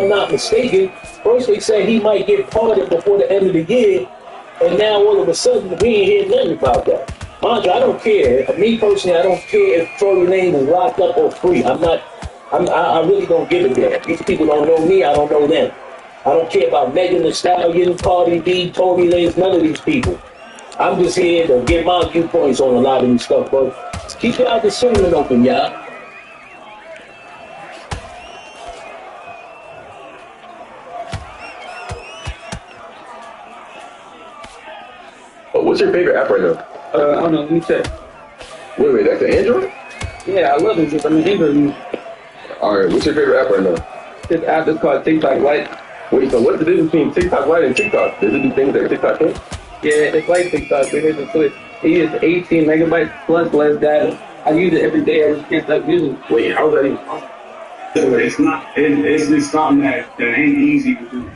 not mistaken. First they said he might get pardoned before the end of the year, and now all of a sudden we ain't hear nothing about that. Mind you, I don't care. Me personally, I don't care if Tory Lanez is locked up or free. I really don't give a damn. These people don't know me, I don't know them. I don't care about Megan Thee Stallion, Cardi B, Tory Lanez, none of these people. I'm just here to give my viewpoints on a lot of these stuff, but keep your discernment open, y'all. Oh, what's your favorite app right now? I don't know, let me check. Wait, that's an Android? Yeah, I love it. I'm an Android user. Alright, what's your favorite app right now? This app is called TikTok Lite. Wait, so what's the difference between TikTok Lite and TikTok? Does it do things that TikTok can't? Yeah, it's like TikTok, but here's the switch. It uses 18 megabytes plus less data. I use it every day. I just can't stop using it. Wait, how's that even possible? It's just something that ain't easy to do.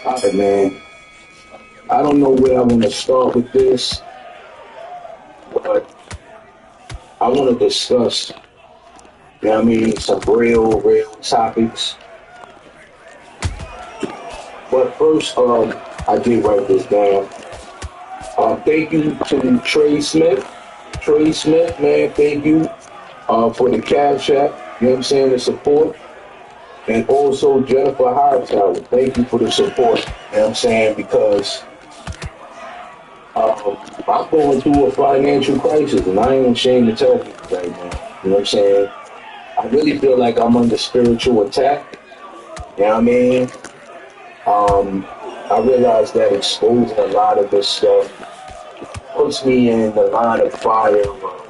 All right, man. I don't know where I want to start with this, but I want to discuss, you know what I mean, some real topics. But first, I did write this down. Thank you to Trey Smith. Trey Smith, man, thank you for the Cash App, you know what I'm saying, the support. And also Jennifer Hightower, thank you for the support, you know what I'm saying, because I'm going through a financial crisis and I ain't ashamed to tell people right now, you know what I'm saying. I really feel like I'm under spiritual attack, you know what I mean. I realize that exposing a lot of this stuff puts me in the line of fire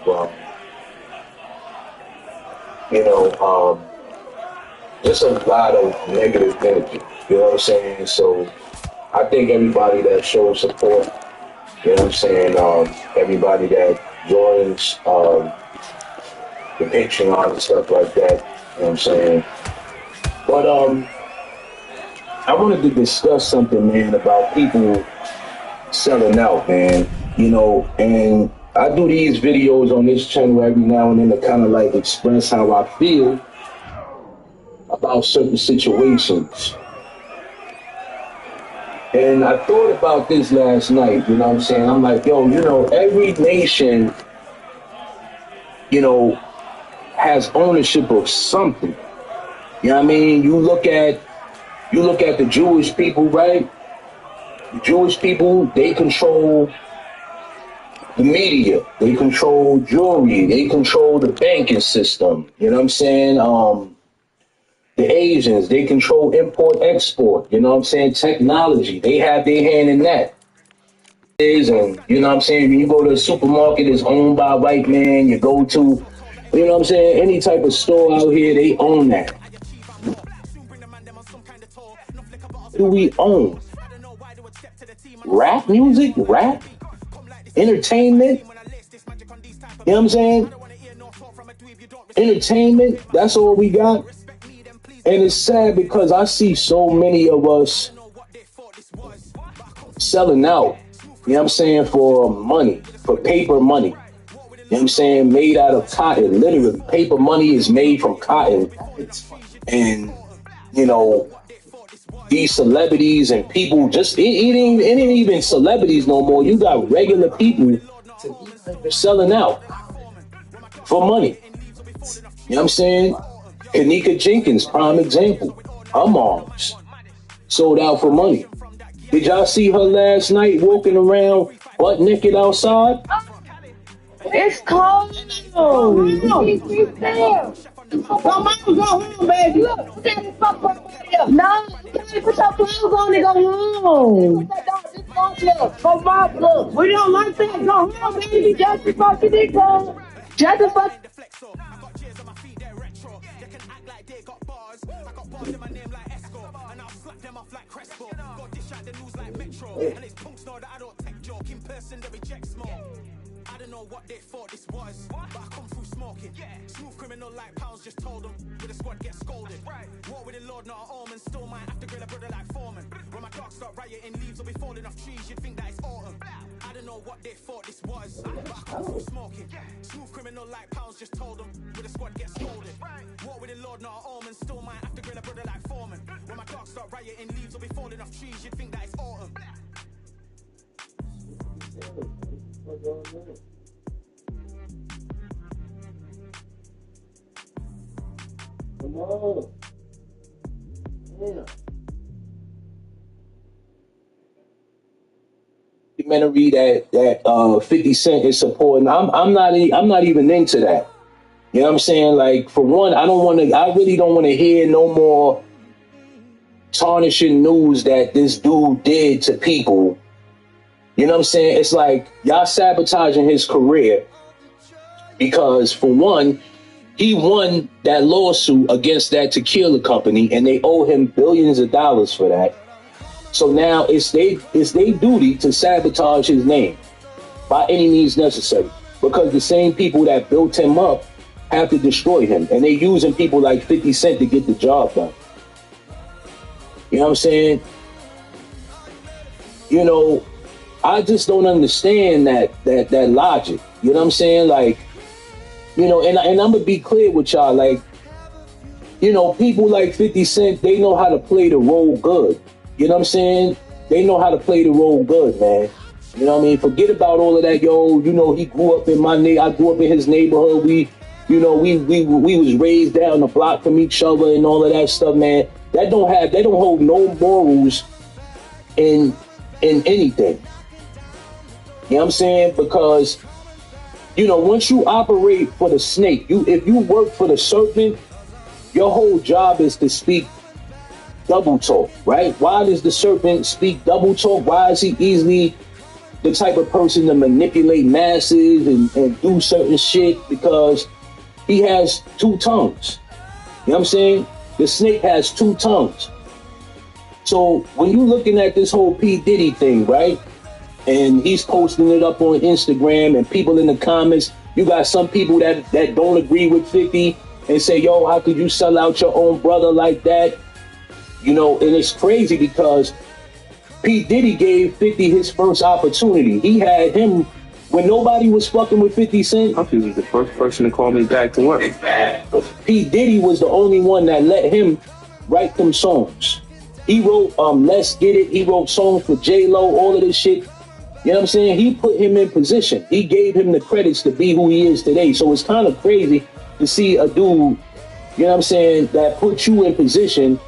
of, just a lot of negative energy, you know what I'm saying? So I think everybody that shows support, you know what I'm saying, everybody that joins the Patreon and stuff like that, you know what I'm saying? But I wanted to discuss something, man, about people selling out, man, you know, and I do these videos on this channel every now and then to kind of like express how I feel about certain situations. And I thought about this last night, you know what I'm saying? I'm like, yo, you know, every nation, you know, has ownership of something. You know what I mean? You look at the Jewish people, right? The Jewish people, they control the media. They control jewelry. They control the banking system. You know what I'm saying? The Asians, they control import export. You know what I'm saying? Technology. They have their hand in that. And you know what I'm saying? When you go to a supermarket, it's owned by a white man. You go to, you know what I'm saying? Any type of store out here, they own that. What do we own? Rap music? Rap? Entertainment? You know what I'm saying? Entertainment? That's all we got? And it's sad because I see so many of us selling out, you know what I'm saying, for money, for paper money. You know what I'm saying? Made out of cotton. Literally, paper money is made from cotton. And, you know, these celebrities and people just, it ain't even celebrities no more. You got regular people selling out for money. You know what I'm saying? Kanika Jenkins, prime example. Her moms sold out for money. Did y'all see her last night walking around butt naked outside? It's cold. Go home. Go home, baby. Look, no, you can't put your clothes on and go home. Go mop, look. We don't like that. Go home, baby. Just before you did go. Just before. I don't know what they thought this was, but I come through smoking. Smooth criminal like pounds, just told them with a squad get scolded. War with the Lord, not an omen. Still might have to grill a brother like Foreman. When my dogs start rioting, leaves will be falling off trees. You'd think that it's autumn. I don't know what they thought this was, but I come through smoking. Smooth criminal like pounds, just told them with a squad get scolded. War with the Lord, not an omen. Still might have to grill a brother like Foreman. When my dogs start rioting, leaves will be falling off trees. You'd think that it's autumn. Come on. Yeah. Documentary that 50 Cent is supporting. I'm not even into that. You know what I'm saying? Like, for one, I really don't want to hear no more tarnishing news that this dude did to people. You know what I'm saying? It's like y'all sabotaging his career because, for one, he won that lawsuit against that tequila company and they owe him billions of dollars for that. So now it's their duty to sabotage his name by any means necessary, because the same people that built him up have to destroy him, and they're using people like 50 Cent to get the job done. You know what I'm saying? You know, I just don't understand that logic. You know what I'm saying? Like, you know, and I'm gonna be clear with y'all, like, you know, people like 50 Cent, they know how to play the role good. You know what I'm saying? They know how to play the role good, man. You know what I mean? Forget about all of that, yo. You know, he grew up in I grew up in his neighborhood. We was raised down the block from each other and all of that stuff, man. They don't hold no morals in anything. You know what I'm saying? Because, you know, once you operate for the snake, if you work for the serpent, your whole job is to speak double talk, right? Why does the serpent speak double talk? Why is he easily the type of person to manipulate masses and do certain shit? Because he has two tongues. You know what I'm saying? The snake has two tongues. So when you're looking at this whole P. Diddy thing, right? And he's posting it up on Instagram, and people in the comments, you got some people that don't agree with 50 and say, yo, how could you sell out your own brother like that? You know, and it's crazy because P. Diddy gave 50 his first opportunity. He had him when nobody was fucking with 50 Cent. He was the first person to call me back to work. P. Diddy was the only one that let him write them songs. He wrote Let's Get It. He wrote songs for J-Lo, all of this shit. You know what I'm saying? He put him in position. He gave him the credits to be who he is today. So it's kind of crazy to see a dude, you know what I'm saying, that put you in position,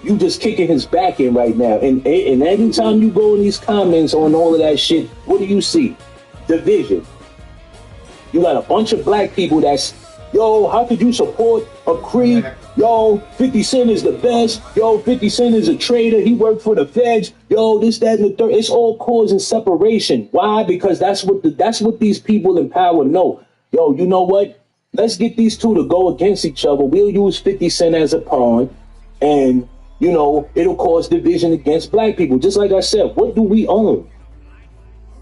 you just kicking his back in right now. And every time you go in these comments on all of that shit, what do you see? division. You got a bunch of black people that's, yo, how could you support a creep? Yo, 50 Cent is the best. Yo, 50 Cent is a traitor. He worked for the feds. Yo, this, that, and the third. It's all causing separation. Why? Because that's what these people in power know. Yo, you know what? Let's get these two to go against each other. We'll use 50 Cent as a pawn, and, you know, it'll cause division against black people. Just like I said, what do we own?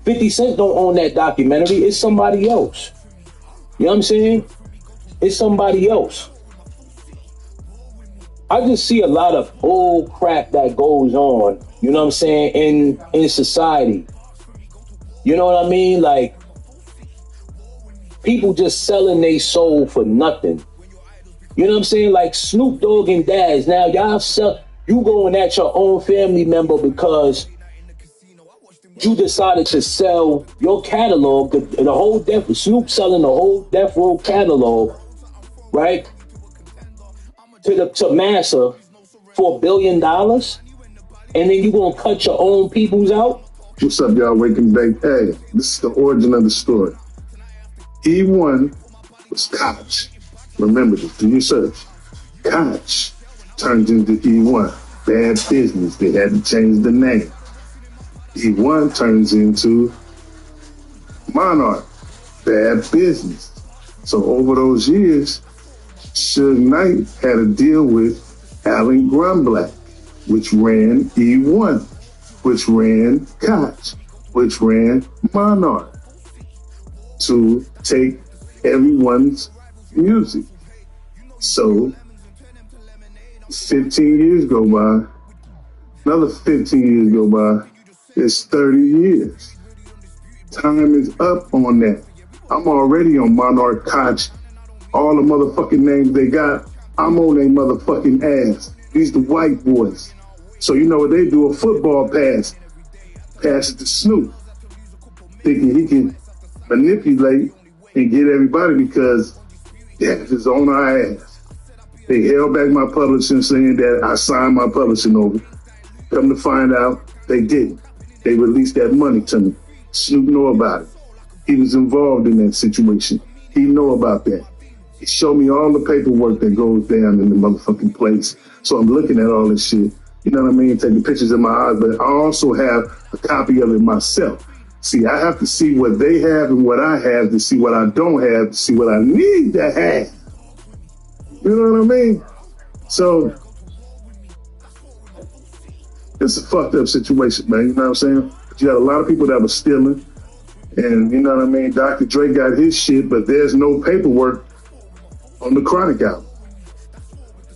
50 Cent don't own that documentary. It's somebody else. You know what I'm saying? It's somebody else. I just see a lot of bull crap that goes on, you know what I'm saying, in society. You know what I mean? Like, people just selling their soul for nothing. You know what I'm saying? Like Snoop Dogg and Daz. Now, you going at your own family member because you decided to sell your catalog, the whole Snoop selling the whole Death Row catalog, right? To Massa for $1 billion, and then you gonna cut your own peoples out? What's up, y'all? Waking back. Hey, this is the origin of the story. E1 was Koch. Remember this, do your search. Koch turned into E1. Bad business. They had to change the name. E1 turns into Monarch. Bad business. So over those years, Suge Knight had a deal with Alan Grunblatt, which ran E1, which ran Koch, which ran Monarch, to take everyone's music. So 15 years go by, another 15 years go by, it's 30 years. Time is up on that. I'm already on Monarch, Koch, all the motherfucking names they got, I'm on their motherfucking ass. These the white boys. So you know what they do? A football pass. Pass it to Snoop. Thinking he can manipulate and get everybody because Death is on our ass. They held back my publishing saying that I signed my publishing over. Come to find out, they didn't. They released that money to me. Snoop know about it. He was involved in that situation. He know about that. He showed me all the paperwork that goes down in the motherfucking place. So I'm looking at all this shit. You know what I mean? Taking pictures in my eyes, but I also have a copy of it myself. See, I have to see what they have and what I have to see what I don't have, to see what I need to have. You know what I mean? So it's a fucked up situation, man. You know what I'm saying? But you had a lot of people that were stealing. And you know what I mean? Dr. Dre got his shit, but there's no paperwork on the Chronic album.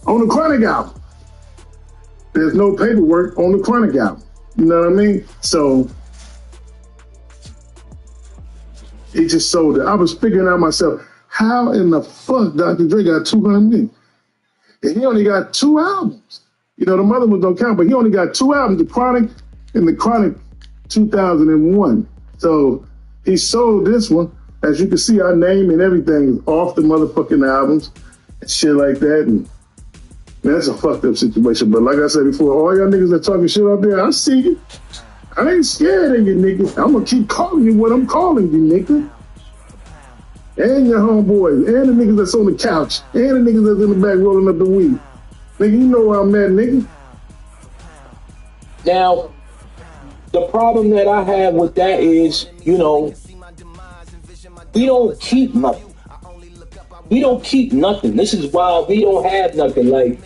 On the Chronic album. There's no paperwork on the Chronic album. You know what I mean? So he just sold it. I was figuring out myself, how in the fuck Dr. Dre got 200 million? And he only got 2 albums. You know, the mother ones don't count, but he only got 2 albums, the Chronic and the Chronic 2001. So he sold this one. As you can see, our name and everything is off the motherfucking albums and shit like that. And man, that's a fucked up situation. But like I said before, all y'all niggas that talking shit out there, I see you. I ain't scared of you niggas. I'm gonna keep calling you what I'm calling you, nigga. And your homeboys, and the niggas that's on the couch, and the niggas that's in the back rolling up the weed. Nigga, you know where I'm at, nigga. Now, the problem that I have with that is, you know, we don't keep nothing. We don't keep nothing. This is why we don't have nothing. Like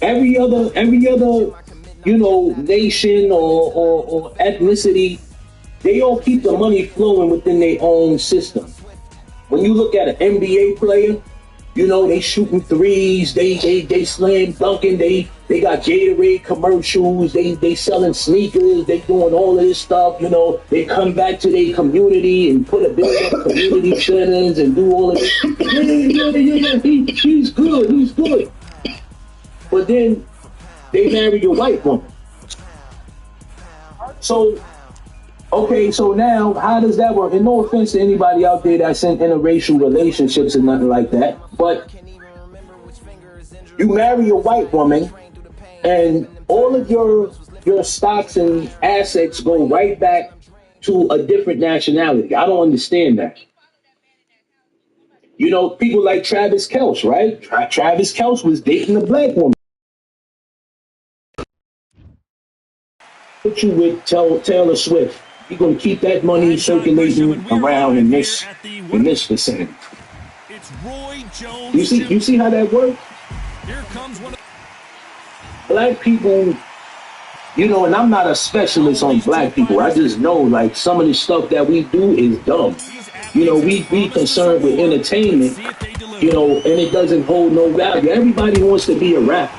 every other, you know, nation or ethnicity, they all keep the money flowing within their own system. When you look at an NBA player, you know, they shooting threes, they slam dunking, they got Gatorade commercials, they selling sneakers, they doing all of this stuff, you know, they come back to their community and put a build up community centers and do all of this. Yeah, he's good. But then they marry a white woman. So, okay, so now how does that work? And no offense to anybody out there that's in interracial relationships or nothing like that, but you marry a white woman and all of your stocks and assets go right back to a different nationality. I don't understand that. You know, people like Travis Kelce, right? Travis Kelce was dating a black woman. Put you with Taylor Swift. You're gonna keep that money circulating around in this vicinity. It's Roy Jones. You see how that works? Here comes one of Black people, you know, and I'm not a specialist on black people. I just know like some of the stuff that we do is dumb. You know, we concerned with entertainment, you know, and it doesn't hold no value. Everybody wants to be a rapper.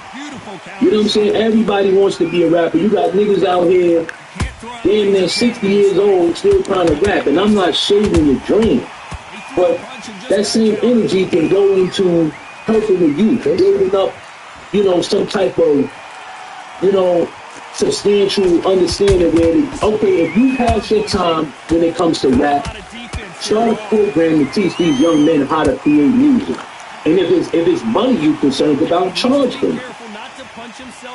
You know what I'm saying? Everybody wants to be a rapper. You got niggas out here, damn near 60 years old, still trying to rap. And I'm not shaving your dream. But that same energy can go into helping the youth, building up, you know, some type of, you know, substantial understanding where, okay, if you pass your time when it comes to rap, start a program to teach these young men how to create music. And if it's money you're concerned about, charge them.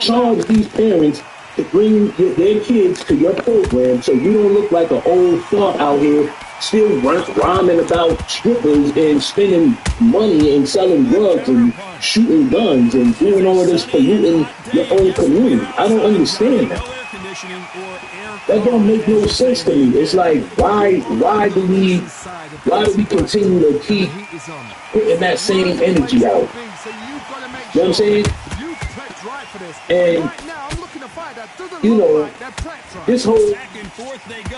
Charge these parents to bring their kids to your program so you don't look like an old fart out here still rhyming about strippers and spending money and selling drugs and shooting guns and doing all this polluting your own community. I don't understand that. That don't make no sense to me. It's like why do we continue to keep putting that same energy out? You know what I'm saying? And you know, this whole,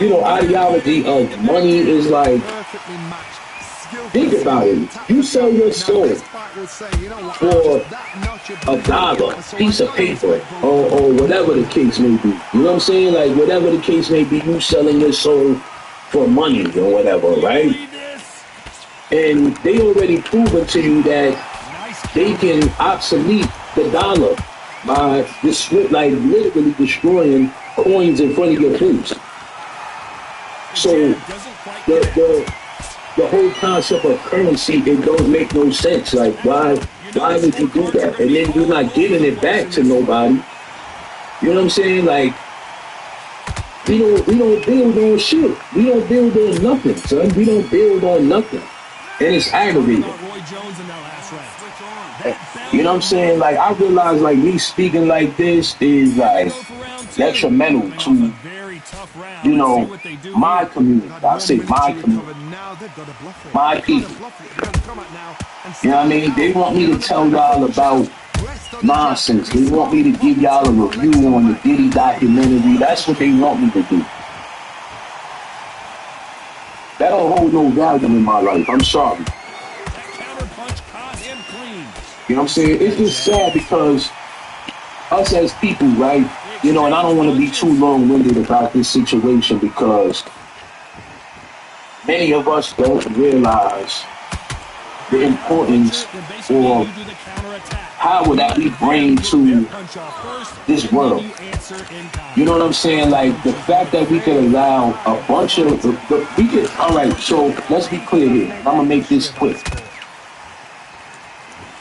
you know, ideology of money is like, think about it. You sell your soul for $1, piece of paper, or whatever the case may be. You know what I'm saying? Like, whatever the case may be, you selling your soul for money or whatever, right? And they already proven to you that they can obsolete the dollar by like literally destroying coins in front of your face. So the whole concept of currency, it don't make no sense. Like why would you do that? And then you're not giving it back to nobody. You know what I'm saying? Like we don't build on shit. We don't build on nothing, son. We don't build on nothing. And it's aggravating. You know what I'm saying? Like, I realize, like, me speaking like this is, like, detrimental to, you know, my community. I say my community. My people. You know what I mean? They want me to tell y'all about nonsense. They want me to give y'all a review on the Diddy documentary. That's what they want me to do. That don't hold no value in my life. I'm sorry. You know what I'm saying? It's just sad because us as people, right? You know, and I don't want to be too long-winded about this situation because many of us don't realize the importance or power that we bring to this world. You know what I'm saying? Like the fact that we could allow a bunch of, all right, so let's be clear here. I'm going to make this quick.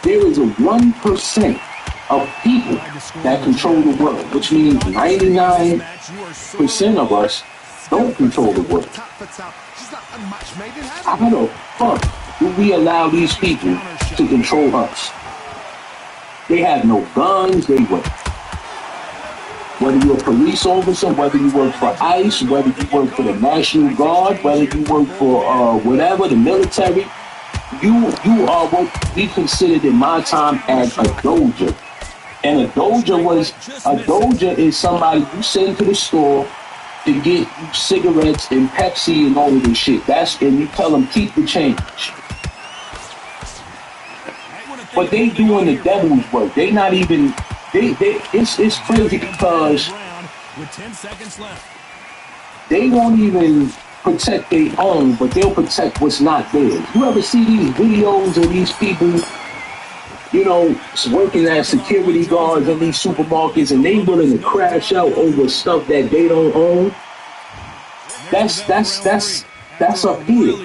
There is a 1% of people that control the world, which means 99% of us don't control the world. How the fuck do we allow these people to control us? They have no guns, they work. Whether you're a police officer, whether you work for ICE, whether you work for the National Guard, whether you work for whatever, the military, you are what we considered in my time as a doja. And a doja is somebody you send to the store to get you cigarettes and Pepsi and all of this shit. And you tell them keep the change. But they doing the devil's work. They not even, it's crazy because they won't even protect their own, but they'll protect what's not theirs. You ever see these videos of these people, you know, working as security guards in these supermarkets and they willing to crash out over stuff that they don't own? That's up here.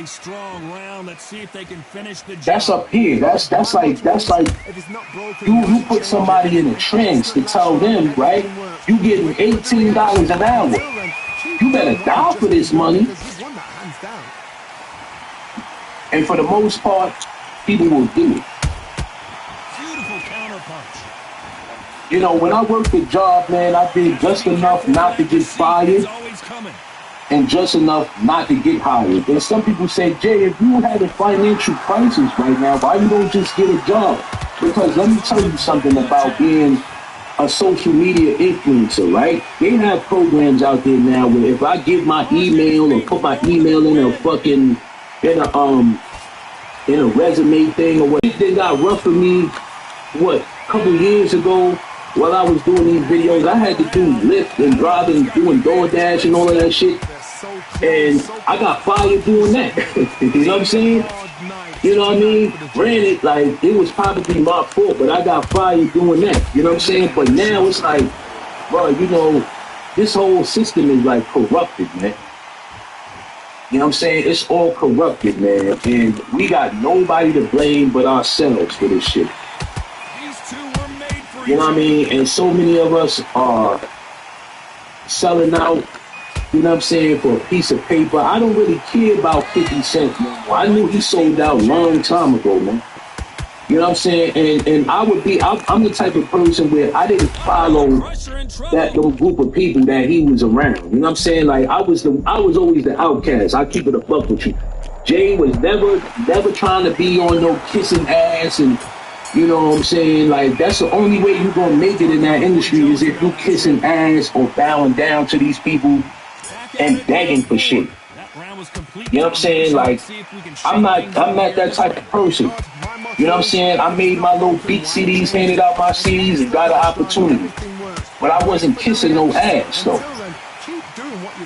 That's up here. That's like you put somebody in a trance to tell them, right? You getting $18 an hour. you better die for this money. And for the most part, people will do it. Beautiful counterpunch. You know, when I worked a job, man, I did just enough not to get fired and just enough not to get hired. And some people say, Jay, if you had a financial crisis right now, why you don't just get a job? Because let me tell you something about being a social media influencer, right? They have programs out there now where if I give my email or put my email in a resume thing or what, they got rough for me, what, a couple years ago while I was doing these videos. I had to do Lyft and driving, doing DoorDash and all of that shit. And I got fired doing that. You know what I'm saying? You know what I mean? Granted, like, it was probably my fault, but I got fired doing that. You know what I'm saying? But now it's like, bro, you know, this whole system is like corrupted, man. You know what I'm saying? It's all corrupted, man. And we got nobody to blame but ourselves for this shit. You know what I mean? And so many of us are selling out, you know what I'm saying, for a piece of paper. I don't really care about 50 Cent no more. I knew he sold out a long time ago, man. You know what I'm saying? And I'm the type of person where I didn't follow that little group of people that he was around. You know what I'm saying? Like, I was always the outcast. I keep it a buck with you. Jay was never trying to be on no kissing ass and, you know what I'm saying? Like, that's the only way you're going to make it in that industry is if you kissing ass or bowing down to these people and begging for shit. You know what I'm saying? Like, I'm not that type of person. You know what I'm saying? I made my little beat CDs, handed out my CDs, and got an opportunity. But I wasn't kissing no ass, though.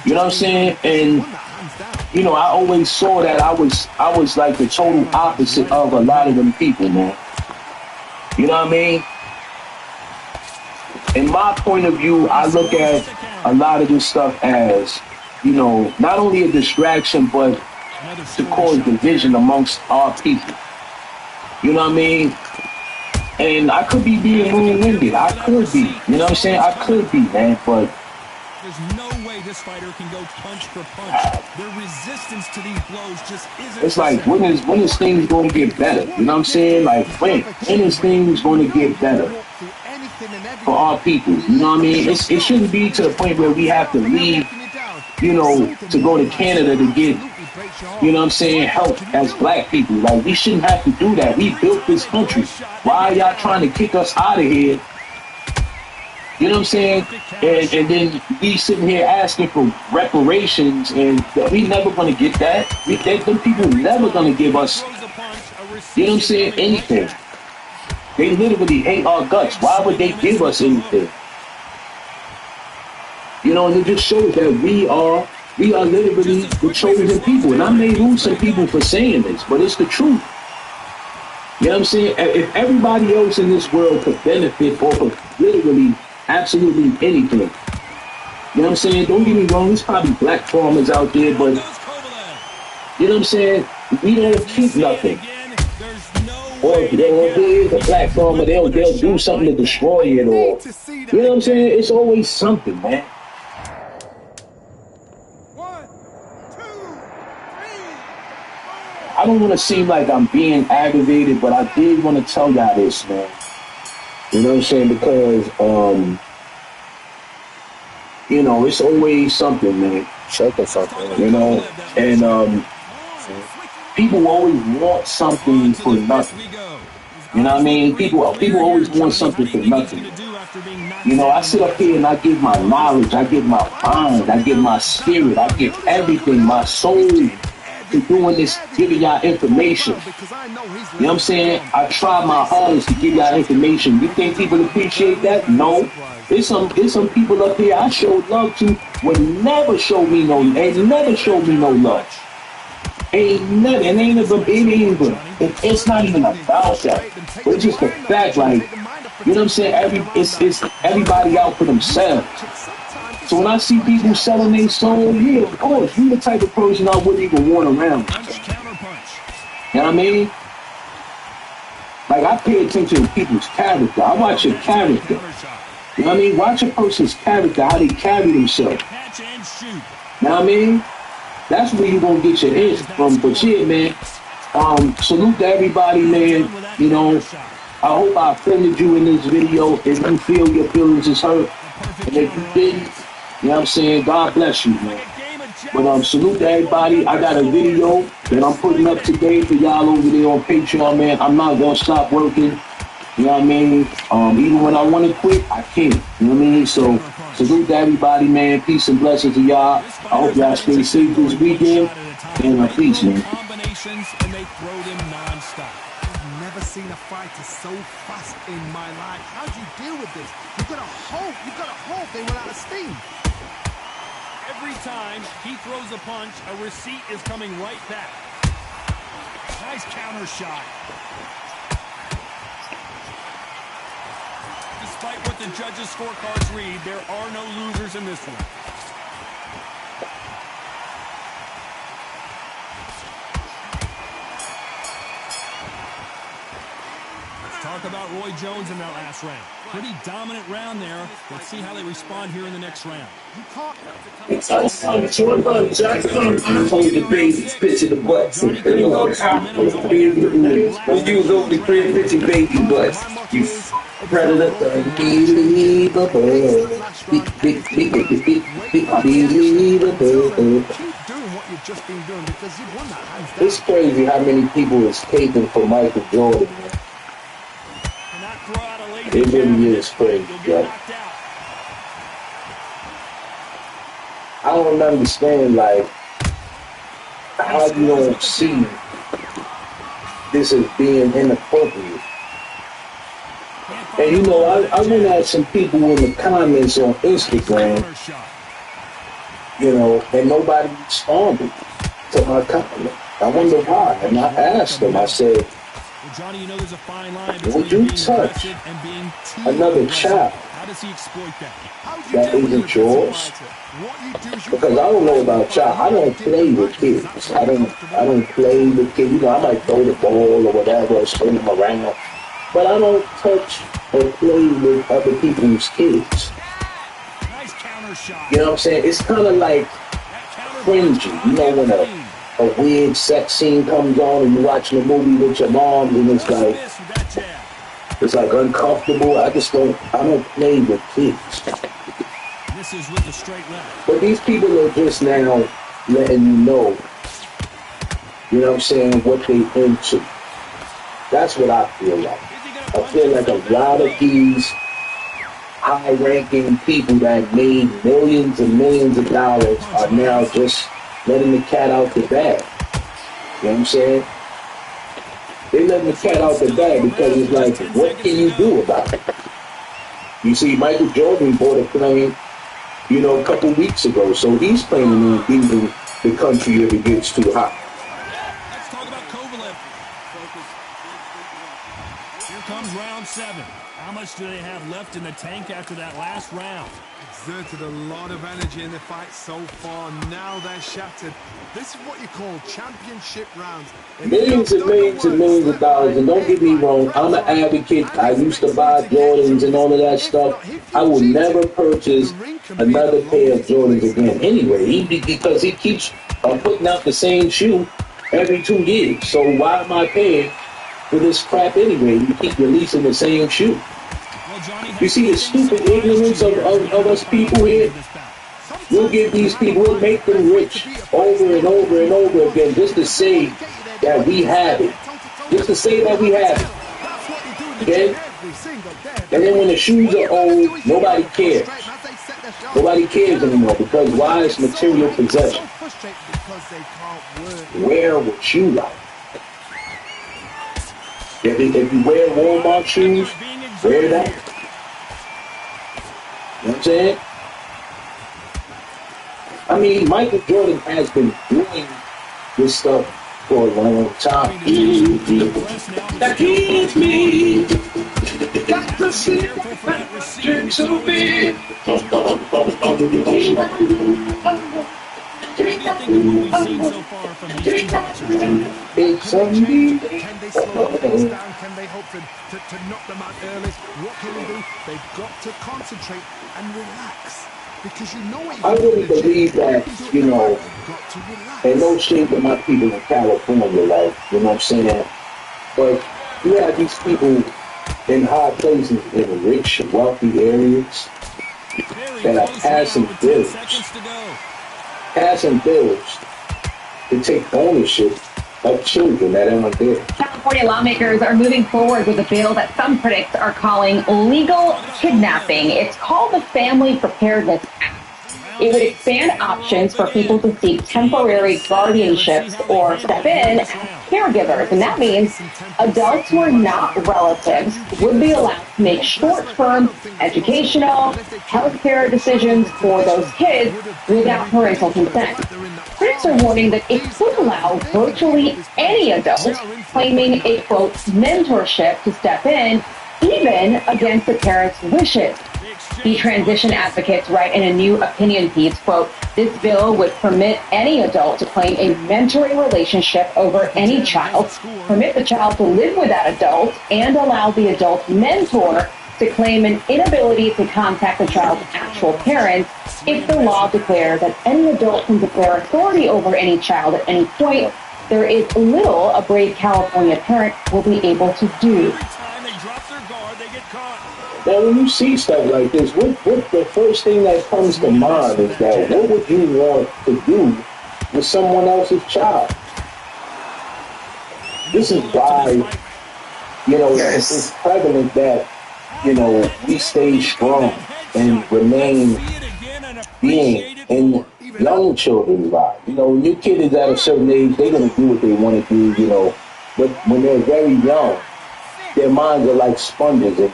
You know what I'm saying? And, you know, I always saw that I was like the total opposite of a lot of them people, man. You know what I mean? In my point of view, I look at a lot of this stuff as, you know, not only a distraction, but to cause division amongst our people. You know what I mean? And I could be being long-winded. I could be. You know what I'm saying? I could be, man, but there's no way this fighter can go punch for punch. Their resistance to these blows just isn't. It's like, when is things going to get better? You know what I'm saying? Like, when is things going to get better for our people? You know what I mean? It shouldn't be to the point where we have to leave, you know, to go to Canada to get, you know what I'm saying, help as black people. Like, we shouldn't have to do that. We built this country. Why are y'all trying to kick us out of here? You know what I'm saying? And then we sitting here asking for reparations, and we never going to get that. Them people never going to give us, you know what I'm saying, anything. They literally hate our guts. Why would they give us anything? You know, and it just shows that we are literally the chosen people. And I may lose some people for saying this, but it's the truth. You know what I'm saying? If everybody else in this world could benefit off of literally absolutely anything, you know what I'm saying? Don't get me wrong, there's probably black farmers out there, but you know what I'm saying? We don't keep nothing. Or if there is a black farmer, they'll do something to destroy it, or you know what I'm saying? It's always something, man. I don't want to seem like I'm being aggravated, but I did want to tell y'all this, man. You know what I'm saying? Because, you know, it's always something, man. You know, and people always want something for nothing. You know what I mean? People always want something for nothing. You know, I sit up here and I give my knowledge, I give my mind, I give my spirit, I give everything, my soul, to doing this, giving y'all information. You know what I'm saying? I try my hardest to give y'all information. You think people appreciate that? No. There's some people up here I showed love to would never show me no, ain't never showed me no love. It's not even about that. But it's just the fact, like, you know what I'm saying? It's everybody out for themselves. So when I see people selling their soul, yeah, of course, you're the type of person I wouldn't even want around. You know what I mean? Like, I pay attention to people's character. I watch your character. You know what I mean? Watch a person's character, how they carry themselves. Now I mean, that's where you gonna get your hits from. But yeah, man. Salute to everybody, man. You know, I hope I offended you in this video. If you feel your feelings is hurt, and if you didn't, you know what I'm saying, God bless you, man. But salute to everybody. I got a video that I'm putting up today for y'all over there on Patreon, man. I'm not gonna stop working. You know what I mean? Even when I want to quit, I can't. You know what I mean? So salute to everybody, man. Peace and blessings to y'all. I hope y'all stay safe this weekend. And peace, man. And they throw them non-stop. I've never seen a fighter so fast in my life. How do you deal with this? You've got to hope they run out of steam. Every time he throws a punch, a receipt is coming right back. Nice counter shot. Despite what the judges' scorecards read, there are no losers in this one. Talk about Roy Jones in that last round. Pretty dominant round there. Let's see how they respond here in the next round. Hold the babies, pitching the butts. When you was over the crib pitching baby butts, you predator, unbelievable. It's crazy how many people is caping for Michael Jordan, man. It really is crazy, yo. I don't understand, like, how you don't see this as being inappropriate. And you know, I went at some people in the comments on Instagram, you know, and nobody responded to my comment. I wonder why. And I asked them, I said, Johnny, you know there's a fine line would you touch another child that isn't yours? Because I don't know about y'all. I don't play with kids. I don't play with kids. You know, I might throw the ball or whatever or swing them around. But I don't touch or play with other people's kids. You know what I'm saying? It's kind of like cringy. You know, when a weird sex scene comes on and you're watching a movie with your mom and it's like uncomfortable. I don't play with kids. This is with the straight left. But these people are just now letting you know what I'm saying, what they into. That's what I feel like. I feel like a lot of these high-ranking people that made millions and millions of dollars are now just letting the cat out the bag. You know what I'm saying? They letting the cat out the bag because it's like, what can you do about it? You see, Michael Jordan bought a plane, you know, a couple weeks ago, so he's planning on leaving the country if it gets too hot. Let's talk about Kovalev. Here comes round 7. How much do they have left in the tank after that last round? Exerted a lot of energy in the fight so far. Now they're shattered. This is what you call championship rounds. Millions and millions and millions of dollars. And don't get me wrong, I'm an advocate. I used to buy Jordans and all of that stuff. I will never purchase another pair of Jordans again. Anyway, because he keeps putting out the same shoe every 2 years. So why am I paying for this crap anyway? You keep releasing the same shoe. You see the stupid ignorance of us people here? We'll give these people, we'll make them rich over and over and over again just to say that we have it. Just to say that we have it. Okay? And then when the shoes are old, nobody cares. Nobody cares anymore because why? It's material possession. Wear what you like. If you wear Walmart shoes, wear that. You know what I'm saying? I mean, Michael Jordan has been doing this stuff for a long time. That keeps me. Got to see that to me. It's a me. Can they slow the pace down? Can they hope to knock them out early? What can they do? They've got to concentrate and relax. Because you know what I really believe that, you know, and no shade to my people in California, like, you know what I'm saying? But you have these people in high places in rich, wealthy areas that are passing bills to take ownership of children that aren't there. California lawmakers are moving forward with a bill that some critics are calling legal kidnapping. It's called the Family Preparedness Act. It would expand options for people to seek temporary guardianships or step in as caregivers. And that means adults who are not relatives would be allowed to make short-term educational, healthcare decisions for those kids without parental consent. Critics are warning that it could allow virtually any adult claiming a, quote, mentorship to step in, even against the parent's wishes. The transition advocates write in a new opinion piece, quote, this bill would permit any adult to claim a mentoring relationship over any child, permit the child to live with that adult, and allow the adult mentor to claim an inability to contact the child's actual parents if the law declares that any adult can declare authority over any child at any point. There is little a brave California parent will be able to do. Now, when you see stuff like this, what the first thing that comes to mind is that what would you want to do with someone else's child? This is why, you know, it's prevalent that, you know, we stay strong and remain being in young children's lives. You know, when your kid is at a certain age, they're going to do what they want to do, you know. But when they're very young, their minds are like sponges, and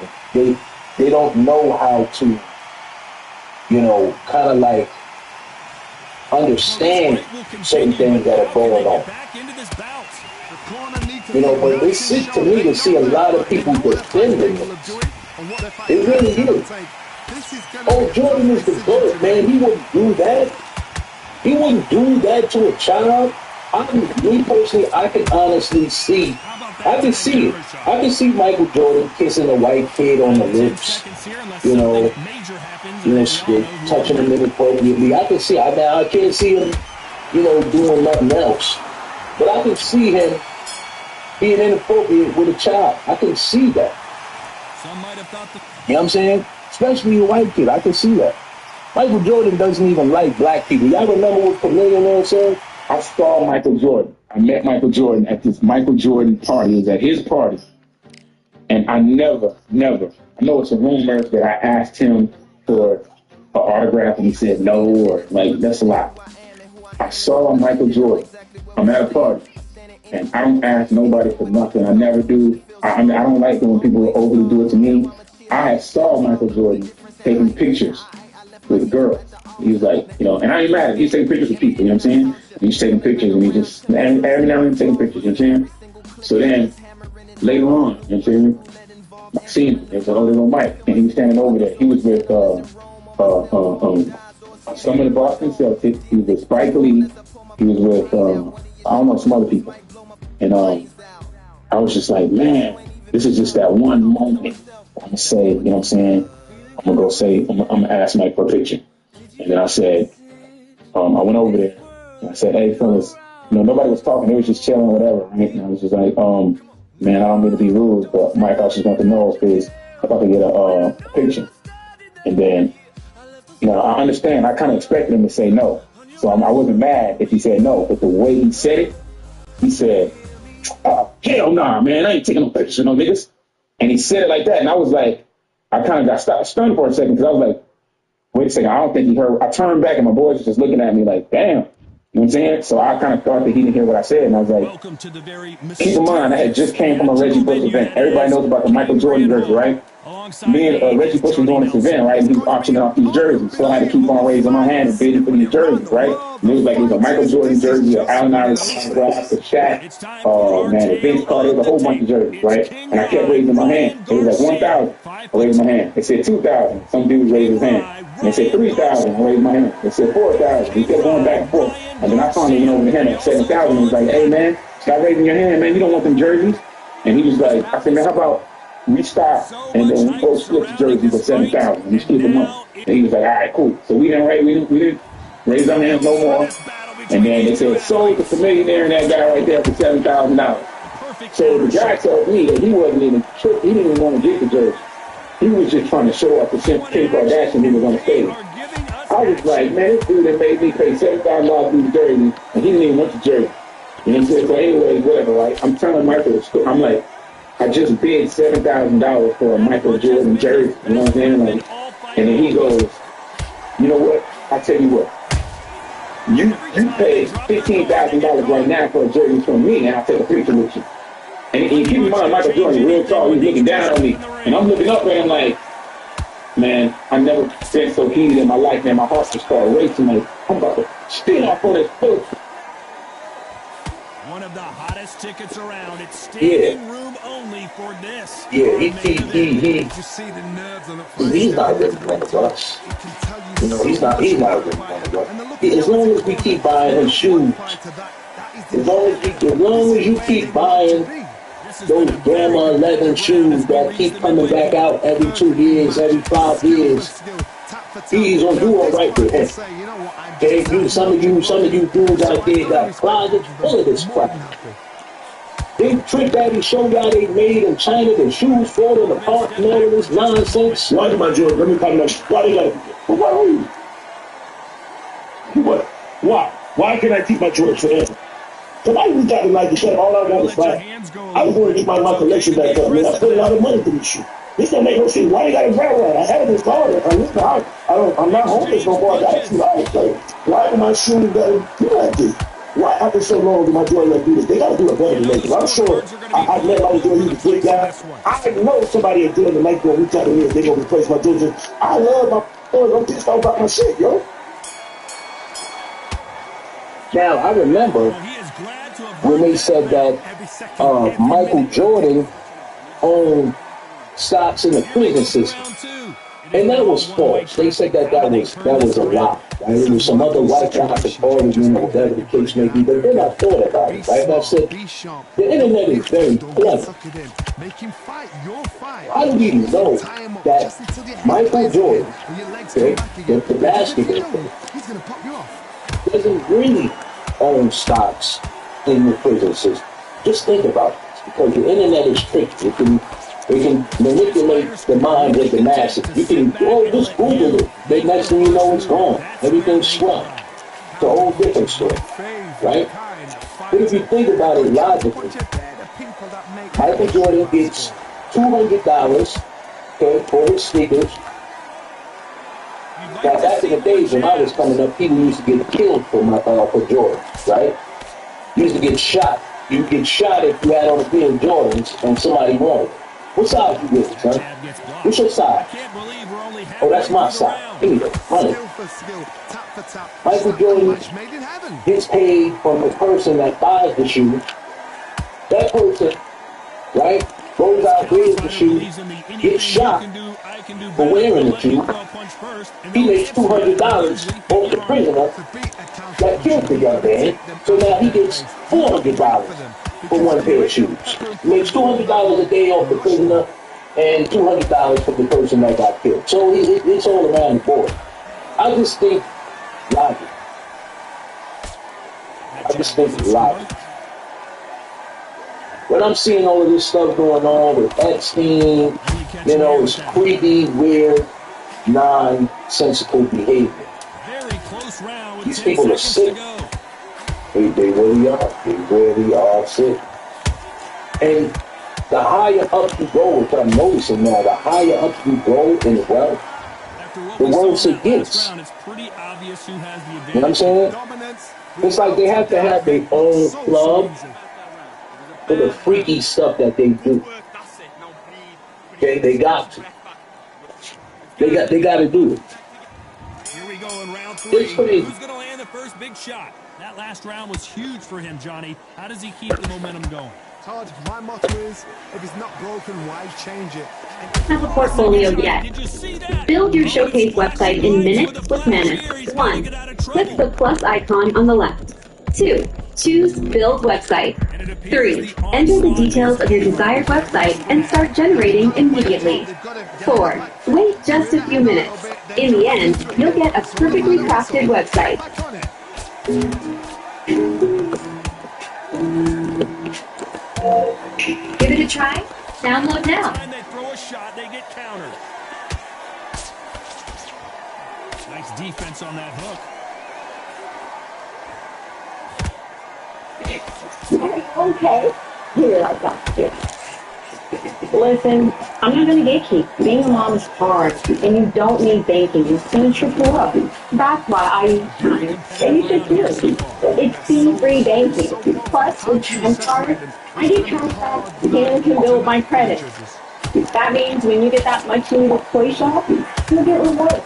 they don't know how to, you know, kind of like understand certain things that are going on. You know, but it's sick to me to see a lot of people defending this. It really is. Oh, Jordan is the GOAT, man. He wouldn't do that. He wouldn't do that to a child. Me personally, I can honestly see. I can see it. I can see Michael Jordan kissing a white kid on the lips, you know, touching him inappropriately. I can see. I can't see him, you know, doing nothing else. But I can see him being inappropriate with a child. I can see that. You know what I'm saying? Especially a white kid. I can see that. Michael Jordan doesn't even like black people. Y'all remember what Chameleon Man said? I saw Michael Jordan. I met Michael Jordan at this Michael Jordan party. It was at his party. And I never, I know it's a rumor that I asked him for an autograph and he said no, or like, that's a lot. I saw Michael Jordan. I'm at a party. And I don't ask nobody for nothing. I never do. I don't like it when people overly do it to me. I saw Michael Jordan taking pictures with girls. He was like, you know, and I ain't mad at him. He's taking pictures with people, you know what I'm saying? He's taking pictures and he just, every now and then taking pictures, you know what I'm saying? So then, later on, you know what I'm saying? I seen him. There's a little Mike, and he was standing over there. He was with some of the Boston Celtics. He was with Spike Lee. He was with, I don't know, some other people. And I was just like, man, this is just that one moment. I'm going to say, you know what I'm saying? I'm going to go say, I'm going to ask Mike for a picture. And then I said, I went over there and I said, hey, fellas, you know, nobody was talking. They was just chilling or whatever, right? And I was just like, man, I don't mean to be rude, but Mike, I just want to know if I'm about to get a picture. And then, you know, I understand. I kind of expected him to say no. So I wasn't mad if he said no. But the way he said it, he said, hell nah, man, I ain't taking no pictures of no niggas. And he said it like that. And I was like, I kind of got stunned for a second because I was like, wait a second, I don't think he heard. I turned back and my boys were just looking at me like, damn. You know what I'm saying? So I kind of thought that he didn't hear what I said. And I was like, keep in mind, I had just came from a Reggie Bush event. Everybody knows about the Michael Jordan jersey, right? Me and Reggie Bush was doing this event, right? And he was auctioning off these jerseys. So I had to keep on raising my hand and bidding for these jerseys, right? And it was like, it was a Michael Jordan jersey, an Allen Iverson autograph, a Shaq, man, a Vince Carter, a whole bunch of jerseys, right? And I kept raising my hand. It was like 1,000. I raised my hand. They said 2,000. Some dudes raised his hand. And they said 3,000. I raised my hand. They said 4,000. We kept going back and forth. And then I finally went over to him at 7,000 and was like, hey, man, stop raising your hand, man. You don't want them jerseys. And he was like, I said, man, how about we stopped, and then we both split the jersey for 7,000. We split the money. And he was like, all right, cool. So we didn't raise our hands no more. And then they said, sold the millionaire and that guy right there for $7,000. So the guy told me that he wasn't even tricked. He didn't even want to get the jersey. He was just trying to show off to Kim Kardashian he was on the stage. I was like, man, this dude that made me pay $7,000 for the jersey, and he didn't even want the jersey. And he said, so anyway, whatever, right? I'm telling Michael, I'm like, I just bid $7,000 for a Michael Jordan jersey, you know what I'm saying? Like, and then he goes, you know what? I tell you what, you pay $15,000 right now for a jersey from me, and I'll take a picture with you. And keep in mind, Michael Jordan, real tall, he's looking down on me, and I'm looking up at him like, man, I never been so heated in my life, man. My heart just started racing, like, I'm about to spin off on this foot. One of the hottest tickets around. It's standing room only for this. Yeah, he's not really one of us. You know, he's not really one of us. As long as we keep buying his shoes, as long as you keep buying those Gamma 11 shoes that keep coming back out every 2 years, every 5 years, he's gonna do all right with him. Okay, some of you dudes out there got closets full of this crap. Big Trick Daddy showed y'all they made in China, the shoes falling apart and all of this nonsense. Why did my Jordan? Let me come back. Why they got? Why are you? What? Why? Why can't I keep my Jordans forever? Somebody reached out to Nike said all I want is black. I was going to get my collection back up, man. I spent a lot of money for this shit. This don't make no sense. Why you got a brown one? I had this car. I'm not homeless no more. I got it. Like, why do my shoes gotta do like this? Why after so long do my Jordan do this? They gotta do it better than this. I'm sure I met my Jordan. He's a great guy. I know somebody at Jordan Nike gonna reach out to me and they gonna replace my Jordan. I love my boys. I'm pissed off about my shit, yo. Now I remember when they said that Michael Jordan owned stocks in the prison system, and that was false. They said that was a lie. Right? It was some other white guy supporting him, or whatever the case may be. But then I thought about it. Right? And I said, the internet is very clever. How do we know that Michael Jordan, okay, the basketball player, doesn't really own stocks in the prison system? Just think about this, because the internet is tricky. It can manipulate the mind of the masses. You can just Google it. The next thing you know, it's gone. Everything's swept. It's a whole different story, right? But if you think about it logically, Michael Jordan gets $200, okay, for his sneakers. Now, back in the days when I was coming up, people used to get killed for Jordan, right? You used to get shot. You get shot if you had on a pair of Jordans and somebody wanted. What side you with, son? What's your side? Oh, that's my side. Here you go, money. Michael Jordan gets paid from the person that buys the shoe. That person, right, goes out, wears the shoe, gets shot for wearing the shoe. He makes $200 off the prisoner that killed the young man. So now he gets $400 for one pair of shoes. He makes $200 a day off the prisoner and $200 from the person that got killed. So it's all around the board. I just think logic. When I'm seeing all of this stuff going on with Epstein, you know, it's creepy, weird, nonsensical behavior. These people are sick. They really are. They really are sick. And the higher up you go, which I'm noticing now, the higher up you go in wealth, the worse it gets. You know what I'm saying? It's like they have to have their own club for the freaky stuff that they do. Okay, they got to. They got to do it. Here we go in round 3. Who's going to land the first big shot? That last round was huge for him, Johnny. How does he keep the momentum going? Todd, my motto is, if it's not broken, why change it? Have a portfolio yet? Build your showcase website in minutes with Manus. 1. Click the plus icon on the left. 2. Choose Build Website. 3. Enter the details of your desired website and start generating immediately. 4. Wait just a few minutes. In the end, you'll get a perfectly crafted website. Give it a try. Download now. Time they throw a shot, they get countered. Nice defense on that hook. Okay. Here, I got you. Listen, I'm not going to gatekeep. Being a mom is hard, and you don't need banking. It's going to trip you up. That's why I use Chime, and you should too. It's fee-free banking. Plus, with Chime Card, I get cash back and can build my credit. That means when you get that much-needed toy shop, you'll get rewards.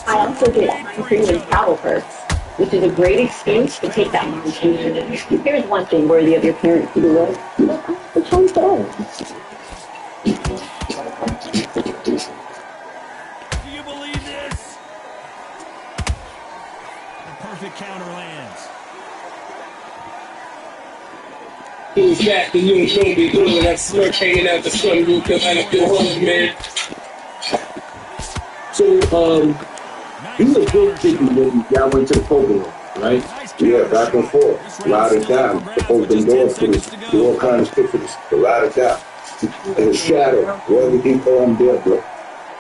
I also get premium travel perks, which is a great excuse to take that vacation. Here's one thing worthy of your parents to do with. The Chime Card. Do you believe this? The perfect counter lands. Who's back and you don't be doing that smirk hanging out the sunroof because I don't feel home, man. So, you were good thinking when y'all went to the poker room, right? Yeah, back and forth, ride or die. The open doors to the door kind of stickers, the ride or die. In the shadow, wherever he go, I'm there, bro.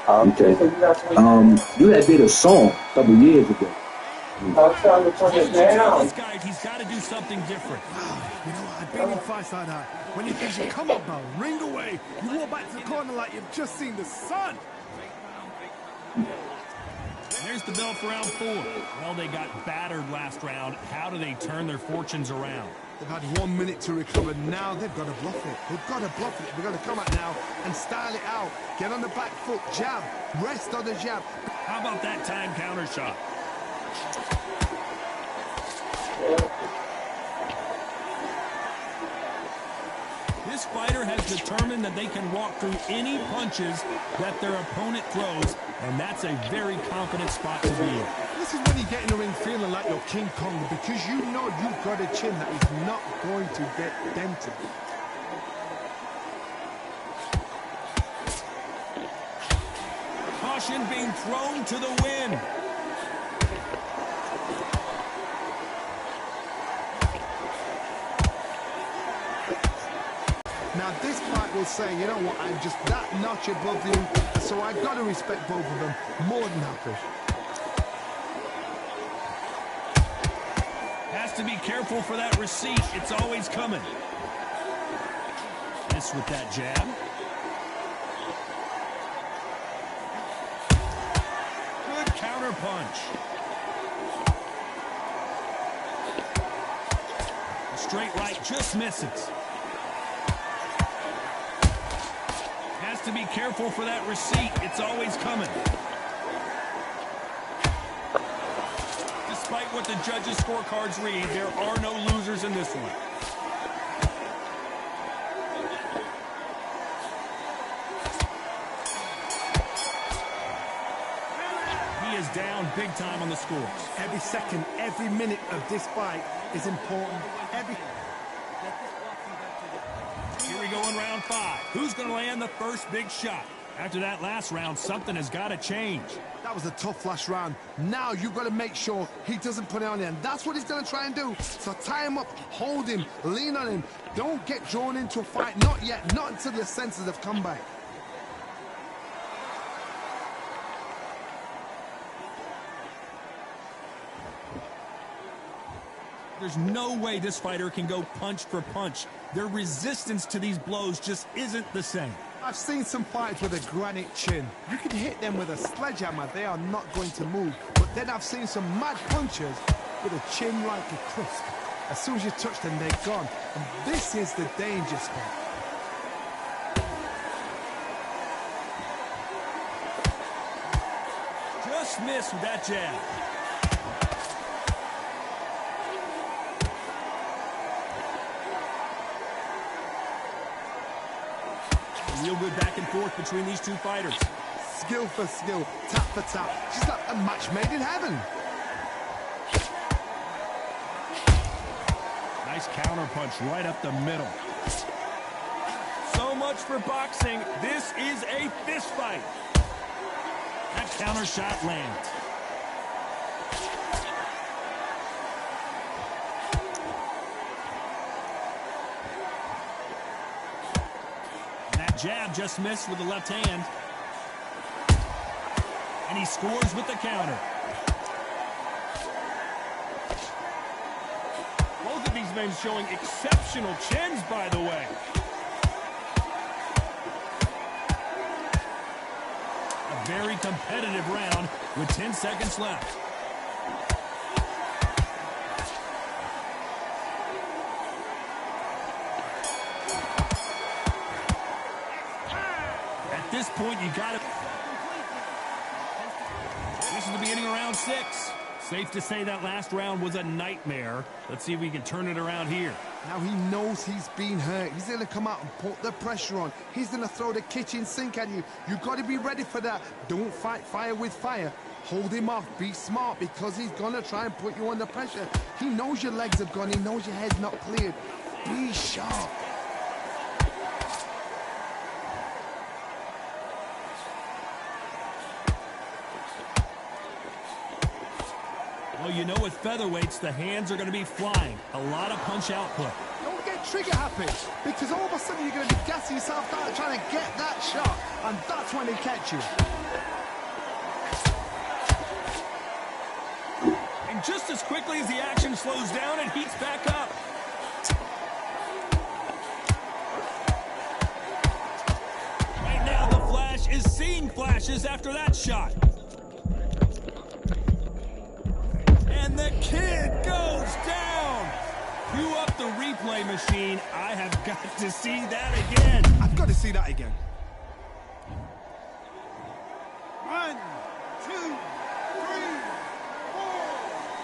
Okay. You had did a song a couple years ago. This guy, he's got to do something different. You know, I've been in fights like that. When you think you come up now, ring away, you walk back to the corner like you've just seen the sun. There's the bell for round 4. Well, they got battered last round. How do they turn their fortunes around? They've had 1 minute to recover. Now they've got to bluff it. They've got to bluff it. They've got to come out now and style it out. Get on the back foot, jab, rest on the jab. How about that time counter shot? This fighter has determined that they can walk through any punches that their opponent throws, and that's a very confident spot to be in. This is when you get in the ring feeling like you're King Kong, because you know you've got a chin that is not going to get dented. Caution being thrown to the wind. Now this fight will say, you know what, I'm just that notch above you, so I've got to respect both of them more than happy. Has to be careful for that receipt. It's always coming. Miss with that jab. Good counter punch. A straight right just misses. Has to be careful for that receipt. It's always coming. Despite what the judges' scorecards read, there are no losers in this one. He is down big time on the scores. Every second, every minute of this fight is important. Here we go in round 5. Who's going to land the first big shot? After that last round, something has got to change. That was a tough last round. Now you've got to make sure he doesn't put it on you, and that's what he's going to try and do. So tie him up, hold him, lean on him. Don't get drawn into a fight. Not yet. Not until your senses have come back. There's no way this fighter can go punch for punch. Their resistance to these blows just isn't the same. I've seen some fighters with a granite chin. You can hit them with a sledgehammer, they are not going to move. But then I've seen some mad punchers with a chin like a crisp. As soon as you touch them, they're gone. And this is the danger spot. Just missed with that jab. Real good back and forth between these two fighters. Skill for skill, tap for tap. Just like a match made in heaven. Nice counter punch right up the middle. So much for boxing. This is a fist fight. That counter shot lands. And that jab just missed with the left hand. And he scores with the counter. Both of these men showing exceptional chins, by the way. A very competitive round with 10 seconds left. At this point, you got to... This is the beginning of round 6. Safe to say that last round was a nightmare. Let's see if we can turn it around here. Now he knows he's been hurt. He's going to come out and put the pressure on. He's going to throw the kitchen sink at you. You've got to be ready for that. Don't fight fire with fire. Hold him off. Be smart, because he's going to try and put you under pressure. He knows your legs have gone. He knows your head's not cleared. Be sharp. Well, you know with featherweights, the hands are going to be flying. A lot of punch output. Don't get trigger happy, because all of a sudden you're going to be gassing yourself out trying to get that shot, and that's when they catch you. And just as quickly as the action slows down, it heats back up. Right now, the Flash is seeing flashes after that shot. And the kid goes down. Cue up the replay machine. I have got to see that again. I've got to see that again. 1, 2, 3, 4,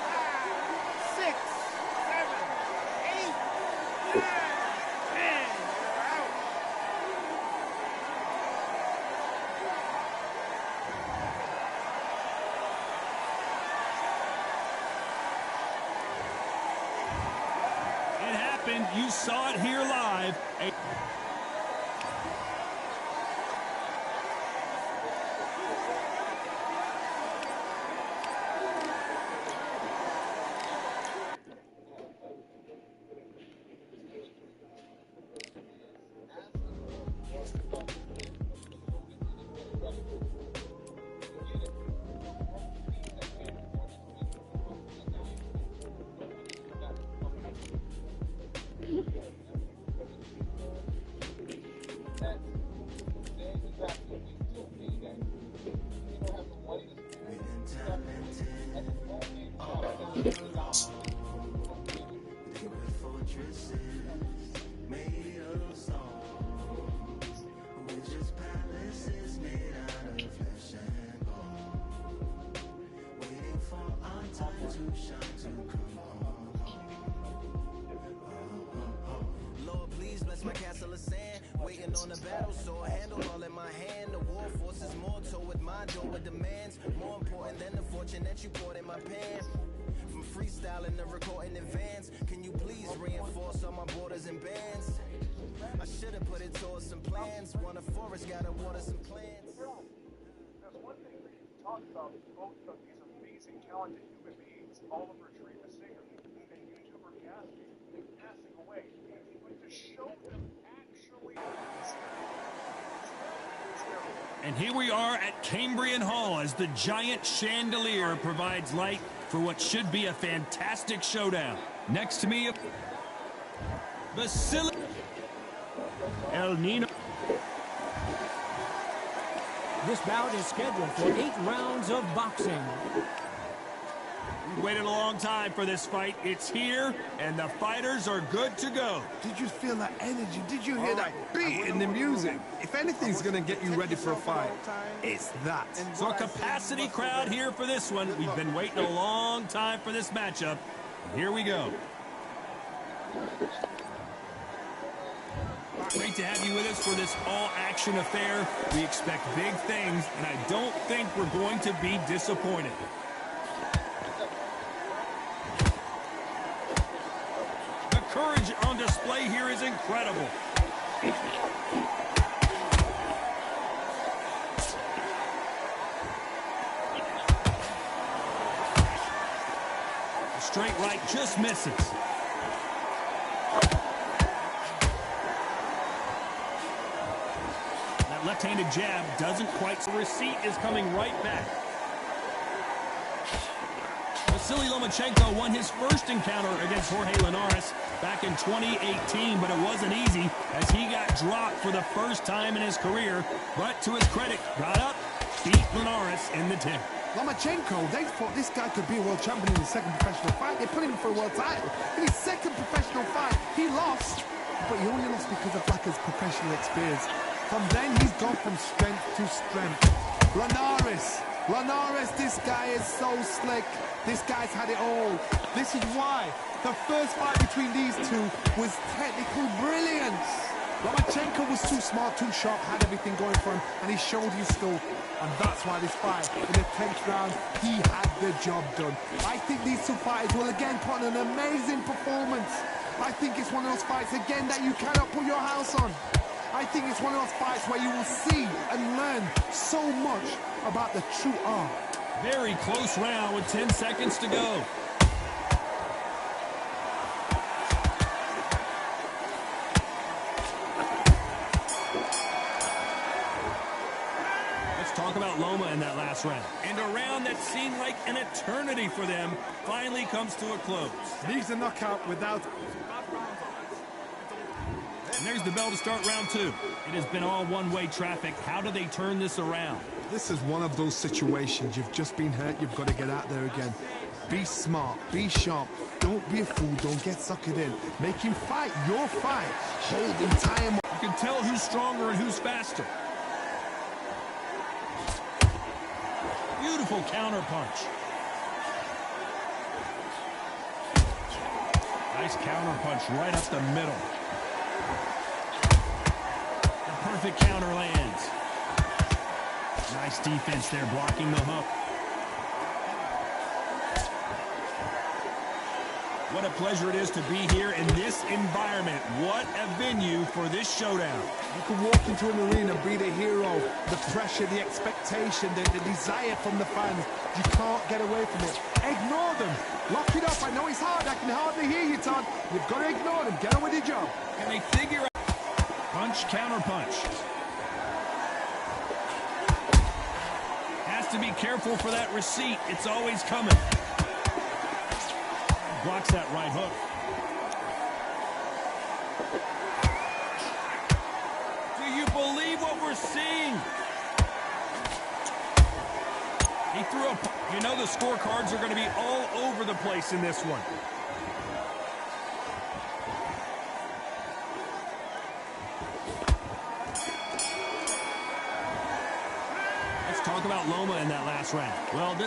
5, 6, 7, 8, 9, 10. You're out. It happened. You saw it here live. Lord, please bless my castle of sand. Waiting on the battle, so I handle all in my hand. The war force is more toward my door with demands. More important than the fortune that you poured in my pan. From freestyling to recording advance, can you please reinforce all my borders and bands? I should have put it towards some plans. Want a forest, gotta water some plants. There's one thing we can talk about both of these amazing, talented human beings, Oliver Tree, the singer, and YouTuber Gatsby, passing away. But to show them actually And here we are at Cambrian Hall as the giant chandelier provides light for what should be a fantastic showdown. Next to me, Vasily El Nino. This bout is scheduled for 8 rounds of boxing. We waited a long time for this fight. It's here, and the fighters are good to go. Did you feel that energy? Did you hear that beat in the music? If anything's going to get you ready for a fight, it's that. So a capacity crowd here for this one. We've been waiting a long time for this matchup. Here we go. Great to have you with us for this all-action affair. We expect big things, and I don't think we're going to be disappointed. courage on display here is incredible. The straight right just misses. That left-handed jab doesn't quite. The receipt is coming right back. Vasily Lomachenko won his first encounter against Jorge Linares back in 2018, but it wasn't easy as he got dropped for the first time in his career. But to his credit, got up, beat Linares in the 10th. Lomachenko, they thought this guy could be a world champion in his second professional fight. They put him for a world title. In his second professional fight, he lost, but he only lost because of lack of professional experience. From then, he's gone from strength to strength. Linares, this guy is so slick. This guy's had it all. This is why the first fight between these two was technical brilliance. Lomachenko was too smart, too sharp, had everything going for him, and he showed his skill. And that's why this fight, in the 10th round, he had the job done. I think these two fighters will again put on an amazing performance. I think it's one of those fights, again, that you cannot put your house on. I think it's one of those fights where you will see and learn so much about the true art. Very close round with 10 seconds to go. Let's talk about Loma in that last round. And a round that seemed like an eternity for them finally comes to a close. Leaves a knockout without... And there's the bell to start round 2. It has been all one-way traffic. How do they turn this around? This is one of those situations. You've just been hurt. You've got to get out there again. Be smart. Be sharp. Don't be a fool. Don't get suckered in. Make him fight your fight. Hold him, tie him up. You can tell who's stronger and who's faster. Beautiful counter punch. Nice counter punch right up the middle. Perfect counter lands. Nice defense there, blocking the hook. What a pleasure it is to be here in this environment. What a venue for this showdown. You can walk into an arena, be the hero. The pressure, the expectation, the desire from the fans. You can't get away from it. Ignore them. Lock it up. I know it's hard. I can hardly hear you, Todd. You've got to ignore them. Get on with your job. Can they figure out? Punch, counter punch. Has to be careful for that receipt. It's always coming. Blocks that right hook. Do you believe what we're seeing? He threw a... You know the scorecards are going to be all over the place in this one. Talk about Loma in that last round. Well,